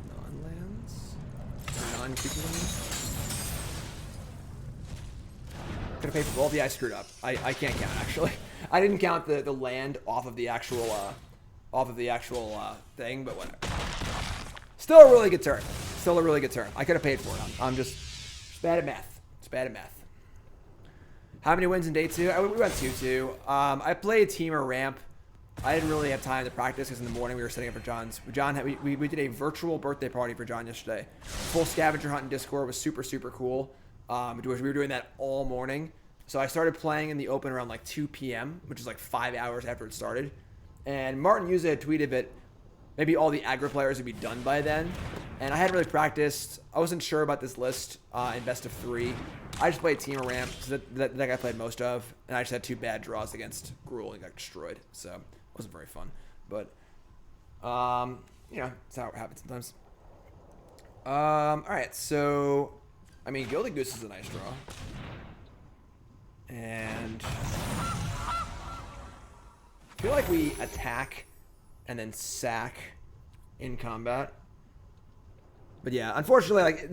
Non-lands? Non-creature lands? Gonna pay for both? Yeah, I screwed up. I can't count, actually. I didn't count the land off of the actual, thing, but whatever. Still a really good turn. Still a really good turn. I could have paid for it. I'm just bad at math. It's bad at math. How many wins in day 2? We went 2-2. I played Teamer Ramp. I didn't really have time to practice because in the morning we were setting up for John's. We did a virtual birthday party for John yesterday. Full scavenger hunt in Discord was super, super cool. We were doing that all morning. So I started playing in the open around like 2 p.m., which is like 5 hours after it started. And Martin Yuza had tweeted that maybe all the aggro players would be done by then. And I hadn't really practiced. I wasn't sure about this list in best of 3. I just played Teamer Ramp, so that guy played most of. And I just had 2 bad draws against Gruul and got destroyed. So it wasn't very fun. But, you know, that's how it happens sometimes. Alright, so, I mean, Gilded Goose is a nice draw. And I feel like we attack and then sack in combat. But yeah, unfortunately, like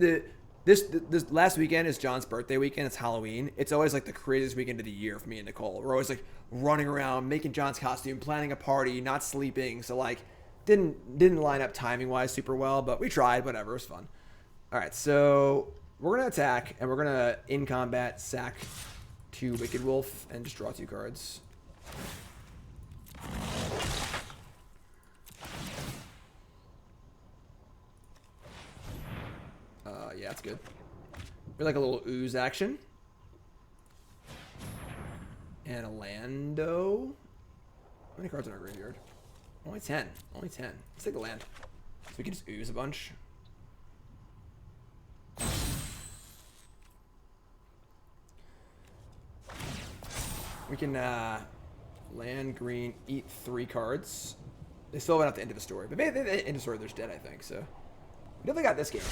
this last weekend is John's birthday weekend. It's Halloween. It's always like the craziest weekend of the year for me and Nicole. We're always like running around, making John's costume, planning a party, not sleeping. So like didn't line up timing wise super well, but we tried. Whatever, it was fun. All right, so we're gonna attack and we're gonna in combat sack 2 Wicked Wolf and just draw 2 cards. Yeah, that's good. We like a little ooze action. And a Lando. How many cards in our graveyard? Only 10. Only 10. Let's take the land. So we can just ooze a bunch. We can land green, eat 3 cards. They still went out the end of the story. But maybe the end of the story, they're dead, I think. So we definitely got this game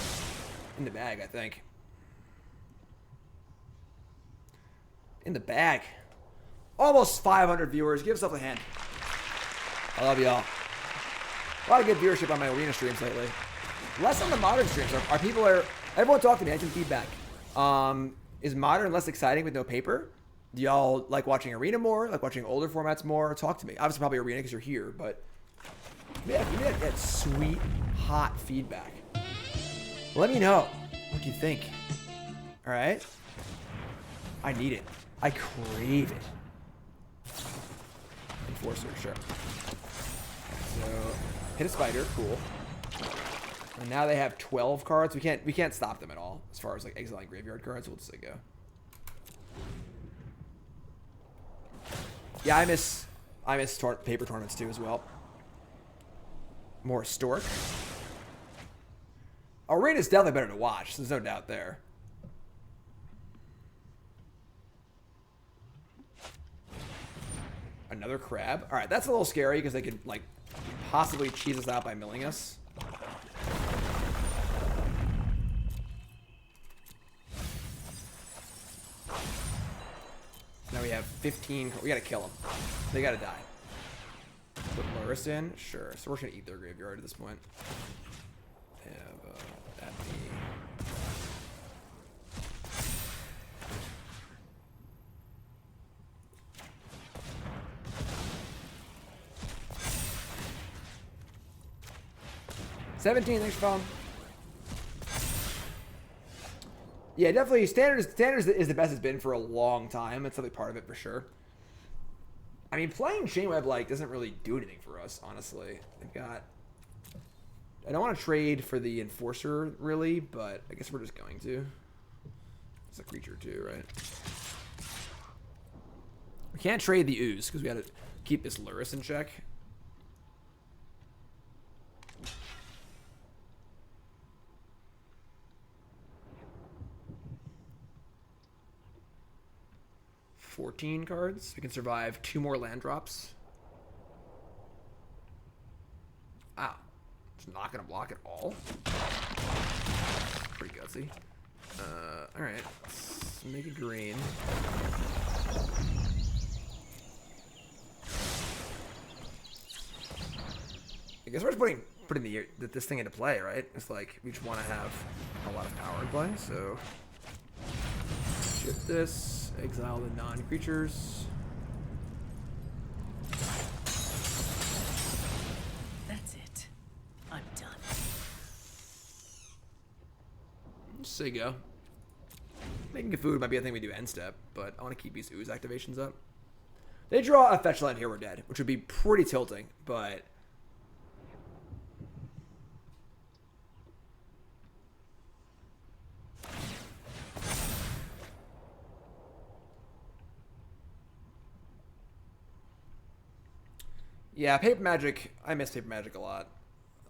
in the bag, I think. In the bag. Almost 500 viewers. Give yourself a hand. I love y'all. A lot of good viewership on my arena streams lately. Less on the modern streams. Everyone talk to me. I get some feedback. Is modern less exciting with no paper? Do y'all like watching arena more? Like watching older formats more? Talk to me. Obviously probably arena because you're here, but yeah, give me that sweet, hot feedback. Let me know what you think. All right? I need it. I crave it. Enforcer, sure. So, hit a spider, cool. And now they have 12 cards. We can't stop them at all as far as like exiling graveyard cards. We'll just let go. Yeah, I miss paper tournaments too as well. More Stork. Arena is definitely better to watch. There's no doubt there. Another crab. All right, that's a little scary because they could like possibly cheese us out by milling us. Now we have 15. We gotta kill them. They gotta die. Put Loris in? Sure. So we're gonna eat their graveyard at this point. Have that be. $17, thanks for following. Yeah, definitely. Standards is the best it's been for a long time. That's definitely part of it for sure. I mean, playing Chainweb like doesn't really do anything for us, honestly. They've got. I don't want to trade for the Enforcer really, but I guess we're just going to. It's a creature too, right? We can't trade the Ooze because we got to keep this Lurrus in check. $14 cards. We can survive 2 more land drops. Wow. It's not going to block at all. Pretty gutsy. Alright. Let's make it green. I guess we're just putting this thing into play, right? It's like we just want to have a lot of power in play, so shift this, exile the non-creatures. That's it. I'm done. Just say go. Making food might be a thing we do end step, but I want to keep these Ooze activations up. They draw a fetch land here, we're dead, which would be pretty tilting, but yeah, Paper Magic, I miss Paper Magic a lot.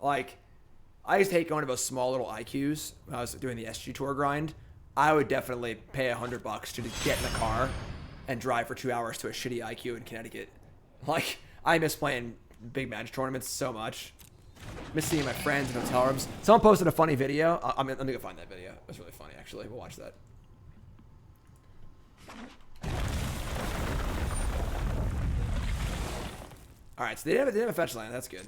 Like, I used to hate going to those small little IQs when I was doing the SG Tour grind. I would definitely pay $100 to just get in the car and drive for 2 hours to a shitty IQ in Connecticut. Like, I miss playing big Magic tournaments so much. Miss seeing my friends in hotel rooms. Someone posted a funny video. Let me go find that video. It was really funny, actually. We'll watch that. Alright, so they didn't have a fetch land. That's good.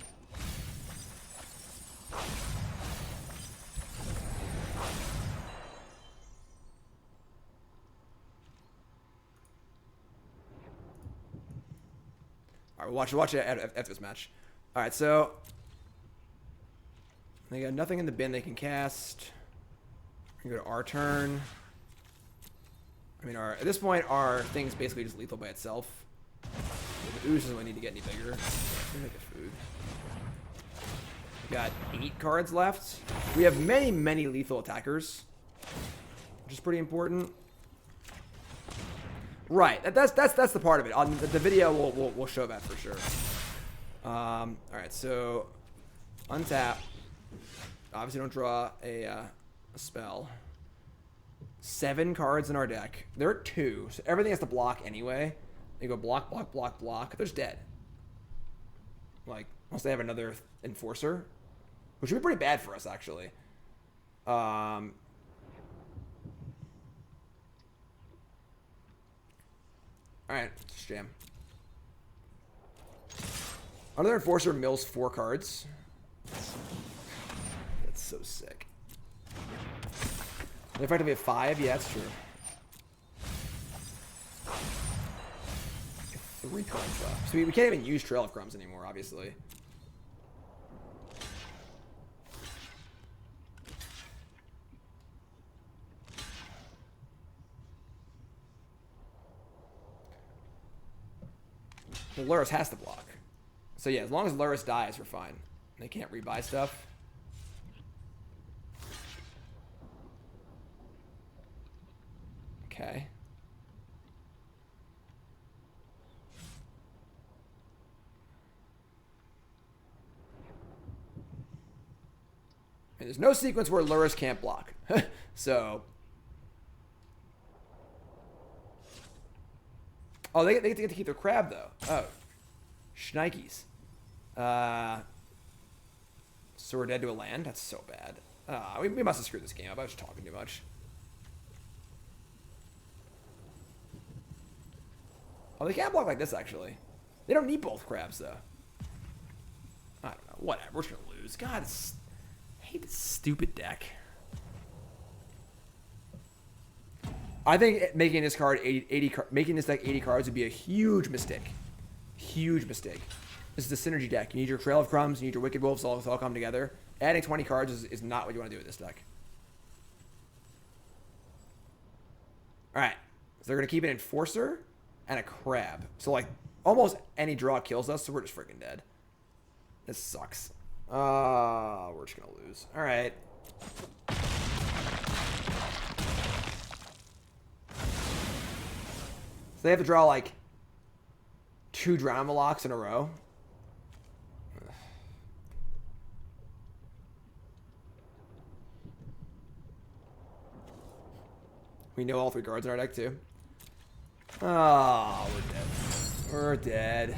Alright, we'll watch it after this match. Alright, so they got nothing in the bin they can cast. We can go to our turn. I mean, at this point, our thing's basically just lethal by itself. The Ooze doesn't really need to get any bigger. Make a food. We got 8 cards left. We have many, many lethal attackers, which is pretty important. Right, that's the part of it. On the video, we'll show that for sure. All right, so untap. Obviously, don't draw a spell. 7 cards in our deck. There are 2, so everything has to block anyway. They go block, block, block, block. They're just dead. Like, unless they have another Enforcer, which would be pretty bad for us, actually. Alright, let's jam. Another Enforcer mills 4 cards. That's so sick. They effectively have 5? Yeah, that's true. 3 cards left. So we can't even use Trail of Crumbs anymore, obviously. Well, Lurrus has to block. So yeah, as long as Lurrus dies, we're fine. They can't rebuy stuff. Okay. And there's no sequence where Lurrus can't block. So. Oh, they get to keep their crab, though. Oh. Schnikes. So we're dead to a land? That's so bad. We must have screwed this game up. I was just talking too much. Oh, they can't block like this, actually. They don't need both crabs, though. I don't know. Whatever. We're just going to lose. God, I hate this stupid deck. I think making this card 80 making this deck 80 cards would be a huge mistake. Huge mistake. This is a synergy deck. You need your Trail of Crumbs, you need your Wicked Wolves all come together. Adding 20 cards is not what you want to do with this deck. Alright. So they're going to keep an Enforcer and a Crab. So, like, almost any draw kills us, so we're just freaking dead. This sucks. We're just gonna lose. All right. So they have to draw like 2 Drownmalocks in a row. We know all 3 cards in our deck too. Oh, we're dead. We're dead.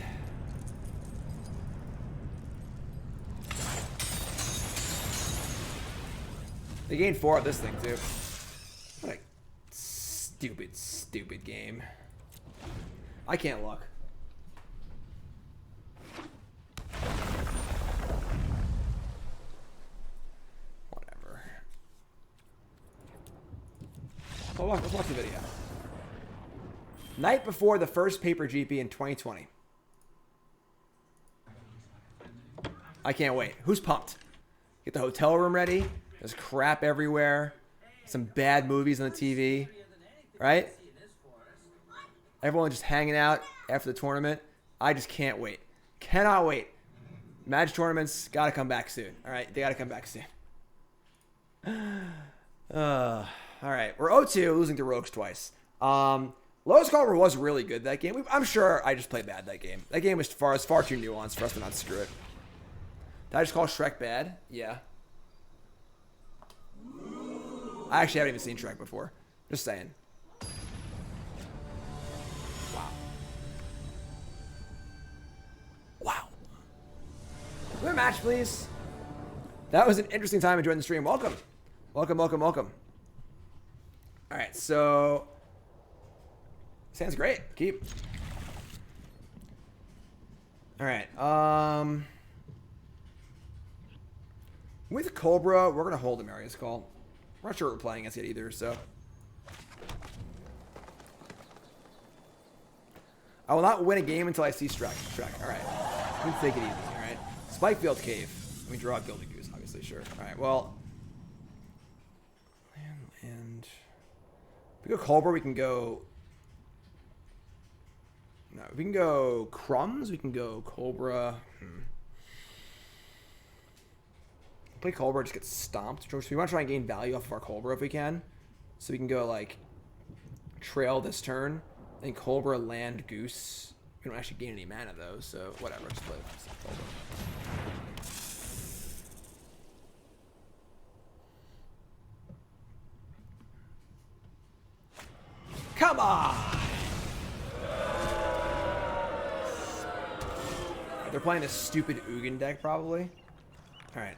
They gained 4 of this thing too. What a stupid, stupid game. I can't look. Whatever. Let's watch the video. Night before the first paper GP in 2020. I can't wait. Who's pumped? Get the hotel room ready. There's crap everywhere. Some bad movies on the TV. Right? Everyone just hanging out after the tournament. I just can't wait. Cannot wait. Magic tournaments got to come back soon. All right? They got to come back soon. All right. We're 0-2, losing to Rogues twice. Lotus Cobra was really good that game. I'm sure I just played bad that game. That game was far too nuanced for us to not screw it. Did I just call Shrek bad? Yeah. I actually haven't even seen Shrek before. Just saying. Wow. Wow. Can we have a match, please? That was an interesting time enjoying the stream. Welcome. Welcome, welcome, welcome. All right, so... Sounds great. Keep. All right. With Cobra, we're going to hold Emeria's call. We're not sure what we're playing against yet either, so. I will not win a game until I see Shrek. All right. We can take it easy, all right? Spikefield Cave. Let me draw a Gilded Goose, obviously, sure. All right, well. And if we go Cobra, we can go... No, we can go Crumbs. We can go Cobra. Play Cobra, just get stomped. So we want to try and gain value off of our Cobra if we can. So we can go like Trail this turn, and Cobra land Goose. We don't actually gain any mana though, so whatever. Just play Cobra. Come on! They're playing this stupid Ugin deck, probably. All right.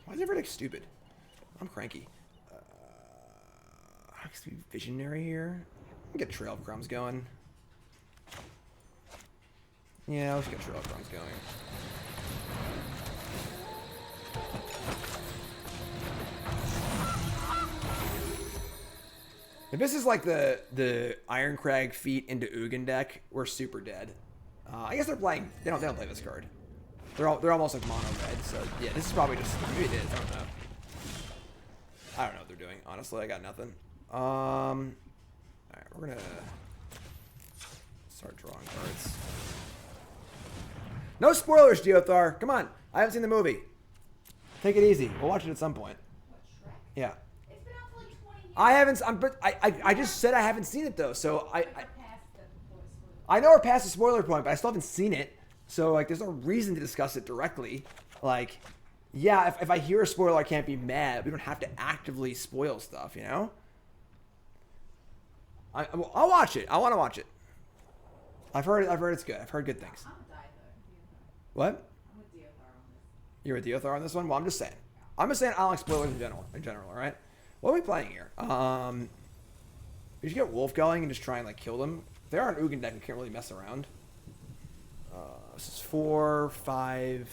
Why is every deck stupid? I'm cranky. I guess we Visionary here. Get Trail of Crumbs going. Yeah, let's get Trail of Crumbs going. If this is like the Iron Crag feat into Ugin deck, we're super dead. I guess they're playing. They don't play this card. They're almost like mono red. So yeah, this is probably just maybe it is. I don't know. I don't know what they're doing. Honestly, I got nothing. All right, we're gonna start drawing cards. No spoilers, Geothar. Come on. I haven't seen the movie. Take it easy. We'll watch it at some point. Yeah. It's been out for like 20 years. I haven't. I just said I haven't seen it though. So I know we're past the spoiler point, but I still haven't seen it. So, like, there's no reason to discuss it directly. Like, yeah, if I hear a spoiler, I can't be mad. We don't have to actively spoil stuff, you know? I'll watch it. I want to watch it. I've heard it's good. I've heard good things. I'm a Diether. What? I'm with Deothar on this. You're with Deothar on this one? Well, I'm just saying. I'm just saying I don't like spoilers in general, all right? What are we playing here? We should get Wolf going and just try and, like, kill them. If they are an Ugin deck, we can't really mess around. This is 4, 5.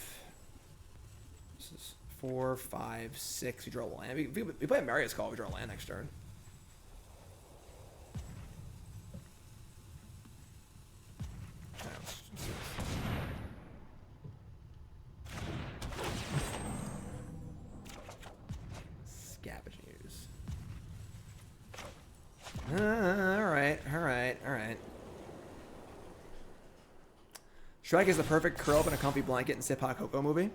This is 4, 5, 6. We draw a land. We play Emeria's Call. We draw a land next turn. Scavenging Ooze. All right. Strike is the perfect curl up in a comfy blanket and sip hot cocoa movie.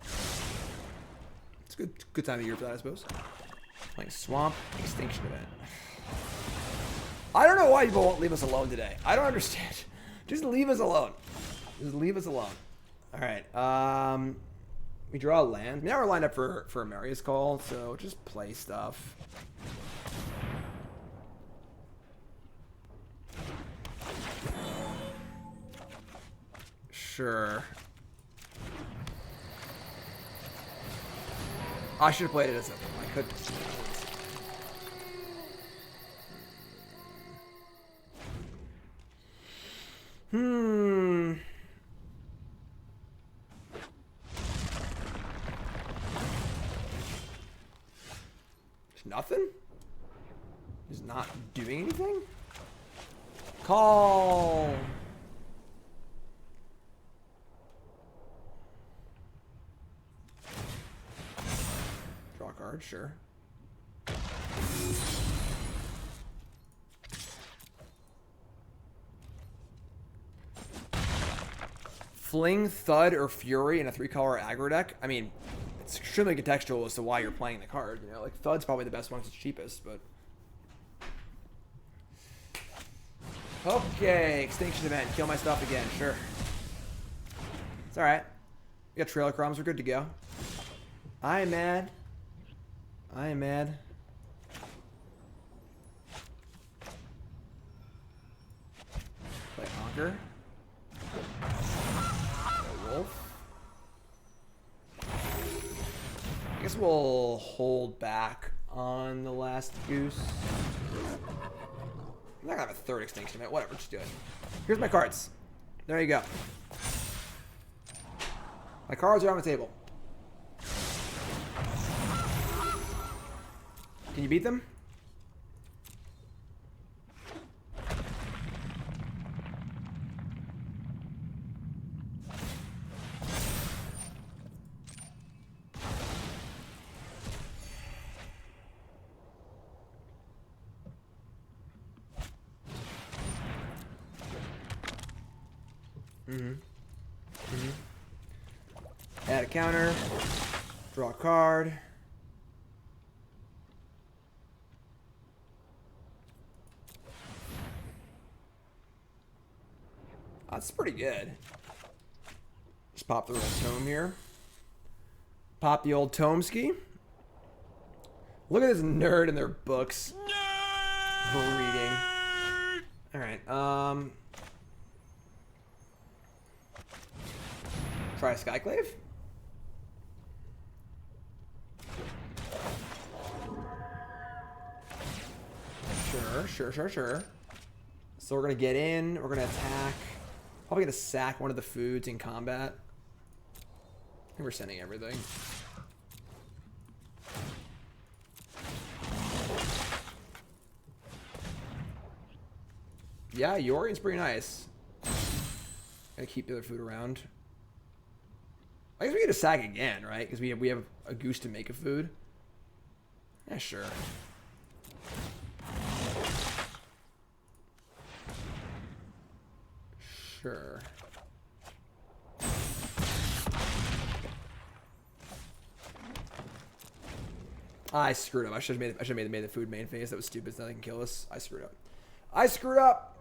It's a good time of year for that, I suppose. Playing Swamp Extinction Event. I don't know why people won't leave us alone today. I don't understand. Just leave us alone. Just leave us alone. All right. We draw a land. Now we're lined up for Emeria's call, so just play stuff. Sure. I should have played it as a... I couldn't. There's nothing? He's not doing anything? Call! Draw a card, sure. Fling, Thud, or Fury in a 3-color aggro deck. I mean, it's extremely contextual as to why you're playing the card. You know, like Thud's probably the best one because it's cheapest, but. Okay, Extinction Event. Kill my stuff again. Sure. It's alright. We got Trail of Crumbs. We're good to go. I am mad. I am mad. Play Honker. Wolf. I guess we'll hold back on the last goose. I'm not gonna have a third extinction event. Whatever, just do it. Here's my cards. There you go. My cards are on the table. Can you beat them? Add a counter. Draw a card. That's pretty good. Just pop the old tome here. Pop the old tome ski. Look at this nerd in their books. For reading. Alright, try a Skyclave. Sure. So we're gonna get in, we're gonna attack. Probably gonna sack one of the foods in combat. I think we're sending everything. Yeah, Yorion's pretty nice. Gotta keep the other food around. I guess we get a sack again, right? Because we have a goose to make a food. Yeah, sure. Sure. I screwed up. I should have made the food main phase. That was stupid. Nothing can kill us. I screwed up.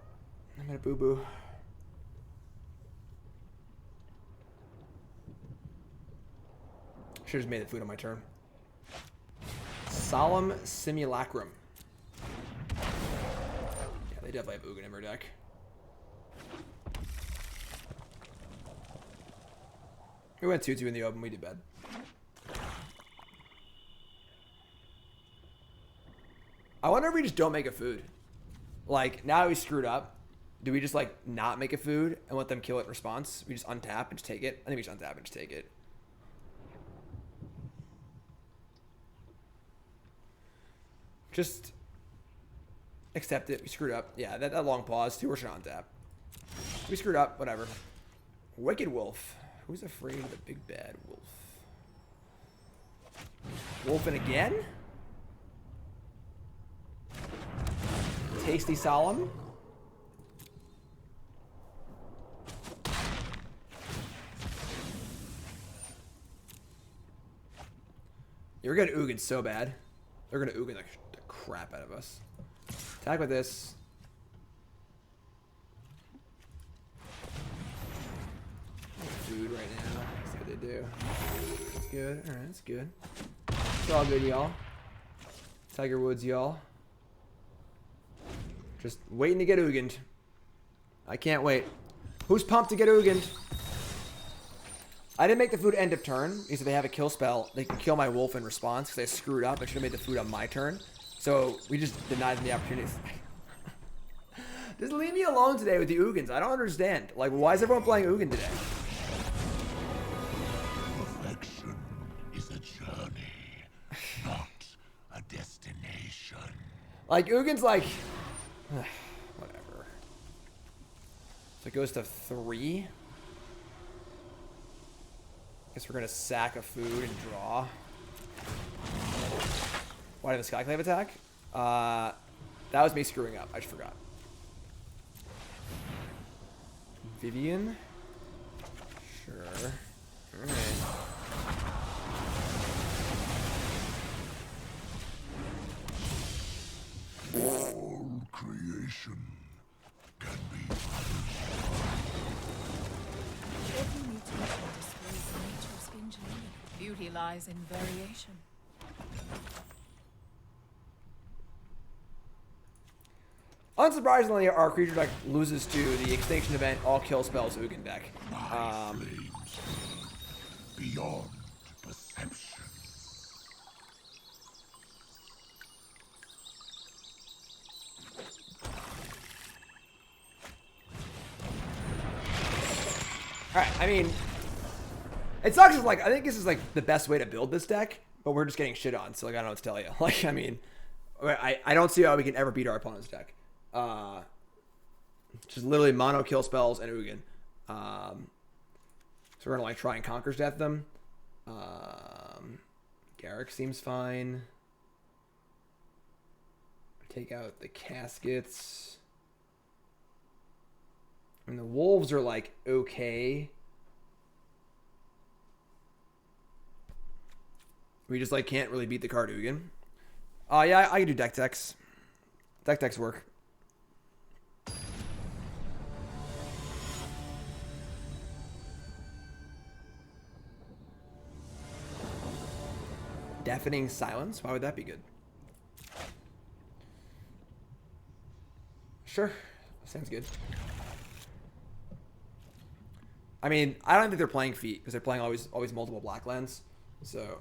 I'm gonna boo boo. Should have just made the food on my turn. Solemn Simulacrum. Yeah, they definitely have Ugin in their deck. We went 2-2 in the open. We did bad. I wonder if we just don't make a food. Like, now we screwed up. Do we just, like, not make a food and let them kill it in response? We just untap and just take it? I think we just untap and just take it. Just accept it. We screwed up. Yeah, that long pause. 2 should untap. We screwed up. Whatever. Wicked Wolf. Who's afraid of the big bad wolf? Wolfing again? Tasty Solemn. You're gonna Ugin so bad. They're gonna Ugin the crap out of us. Attack with this. Food right now. Let's see what they do. That's good. Alright, that's good. It's all good, y'all. Tiger Woods, y'all. Just waiting to get Ugined. I can't wait. Who's pumped to get Ugined? I didn't make the food end of turn because if they have a kill spell, they can kill my wolf in response because I screwed up. I should have made the food on my turn. So we just denied them the opportunities. Just leave me alone today with the Ugins. I don't understand. Like, why is everyone playing Ugin today? Perfection is a journey, not a destination. Like, Ugin's like... whatever. So it goes to 3. Guess we're going to sack a food and draw. Why did the Skyclave attack? That was me screwing up. I just forgot. Vivien? Sure. Alright. All creation can be Every mutation displays the nature's engineering. Beauty lies in variation. Unsurprisingly, our creature deck loses to the Extinction Event all kill spells Ugin deck. my flames beyond perception. Alright, I mean, it sucks. It's like, I think this is like the best way to build this deck, but we're just getting shit on, so like, I don't know what to tell you. Like, I mean, I don't see how we can ever beat our opponent's deck. Just literally mono kill spells and Ugin. So we're gonna like try and Conquer's Death them. Garruk seems fine. Take out the caskets. I mean, the wolves are like okay. We just like can't really beat the card Ugin. Yeah, I can do deck techs. Deck techs work. Deafening silence? Why would that be good? Sure. Sounds good. I mean, I don't think they're playing feet because they're playing always multiple black lands. So,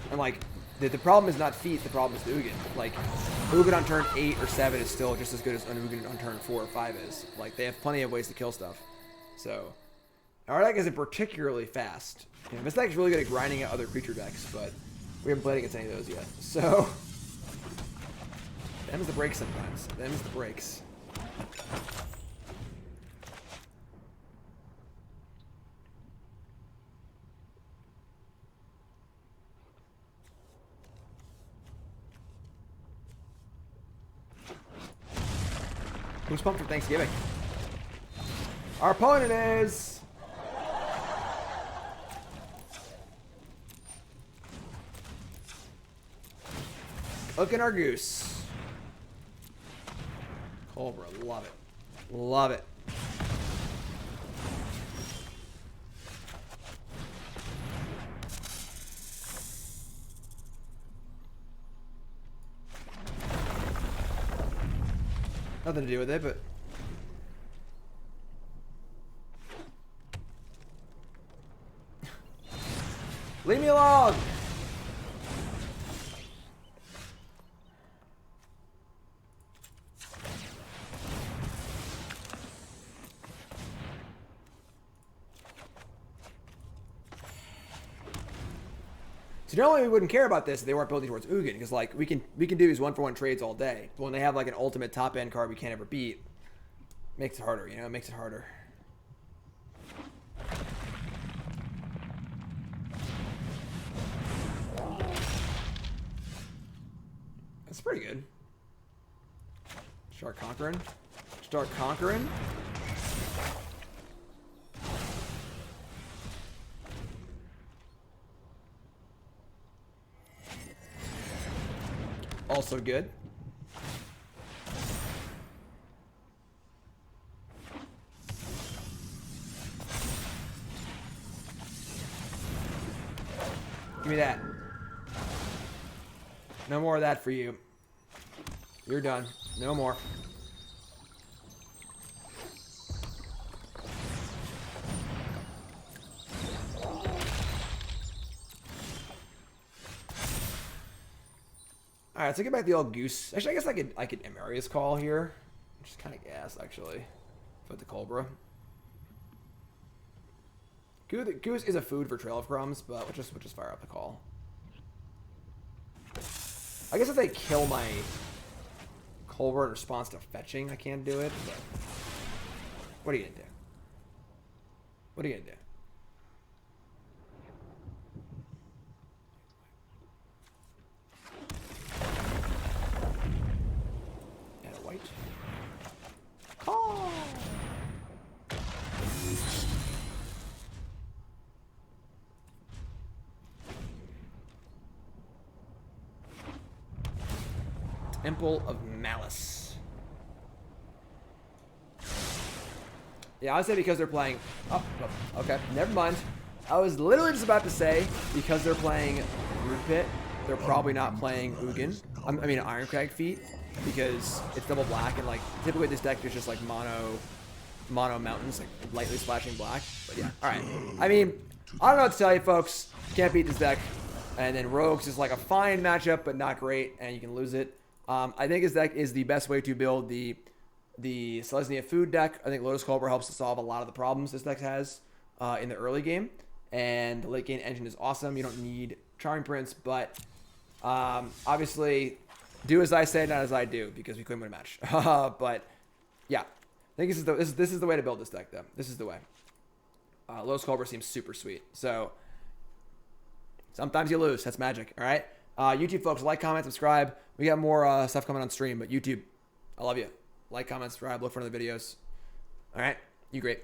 and like, the problem is not feet, the problem is the Ugin. Like, Ugin on turn 8 or 7 is still just as good as an Ugin on turn 4 or 5 is. Like, they have plenty of ways to kill stuff. So, our deck isn't particularly fast. You know, this deck's really good at grinding out other creature decks, but we haven't played against any of those yet. So, them's the breaks sometimes. Them's the breaks. Who's pumped for Thanksgiving? Our opponent is... Cooking our goose. Cobra, love it. Love it. Nothing to do with it, but... Leave me alone! So normally we wouldn't care about this if they weren't building towards Ugin, because like we can do these 1-for-1 trades all day. But when they have like an ultimate top end card we can't ever beat, makes it harder, you know, it makes it harder. That's pretty good. Start conquering. Start conquering. also good. Give me that. No more of that for you. You're done. No more. Alright, let's get back the old goose. Actually, I guess I could Emeria's Call here. Which is kind of gas, actually. For the Cobra. Goose is a food for Trail of Crumbs, but we'll just fire up the call. I guess if they kill my Cobra in response to fetching, I can't do it. But what are you gonna do? What are you gonna do? And a white. Call! Temple of Malice. Yeah, I would say because they're playing... Oh, okay. Never mind. I was literally just about to say, because they're playing Root Pit, they're probably not playing Ugin. I mean, Ironcrag Feet, because it's double black, and, like, typically this deck is just, like, mono mountains, like, lightly splashing black. But, yeah. Alright. I mean, I don't know what to tell you, folks. Can't beat this deck. And then Rogues is, like, a fine matchup, but not great, and you can lose it. I think this deck is the best way to build the Selesnya Food deck. I think Lotus Cobra helps to solve a lot of the problems this deck has in the early game. And the late game engine is awesome. You don't need Charming Prince, but obviously do as I say, not as I do, because we couldn't win a match. But yeah, I think this is the way to build this deck, though. This is the way. Lotus Cobra seems super sweet. So sometimes you lose. That's magic. All right. YouTube folks, like, comment, subscribe. We got more stuff coming on stream, but YouTube, I love you. Like, comment, subscribe, look for other videos. All right, you great.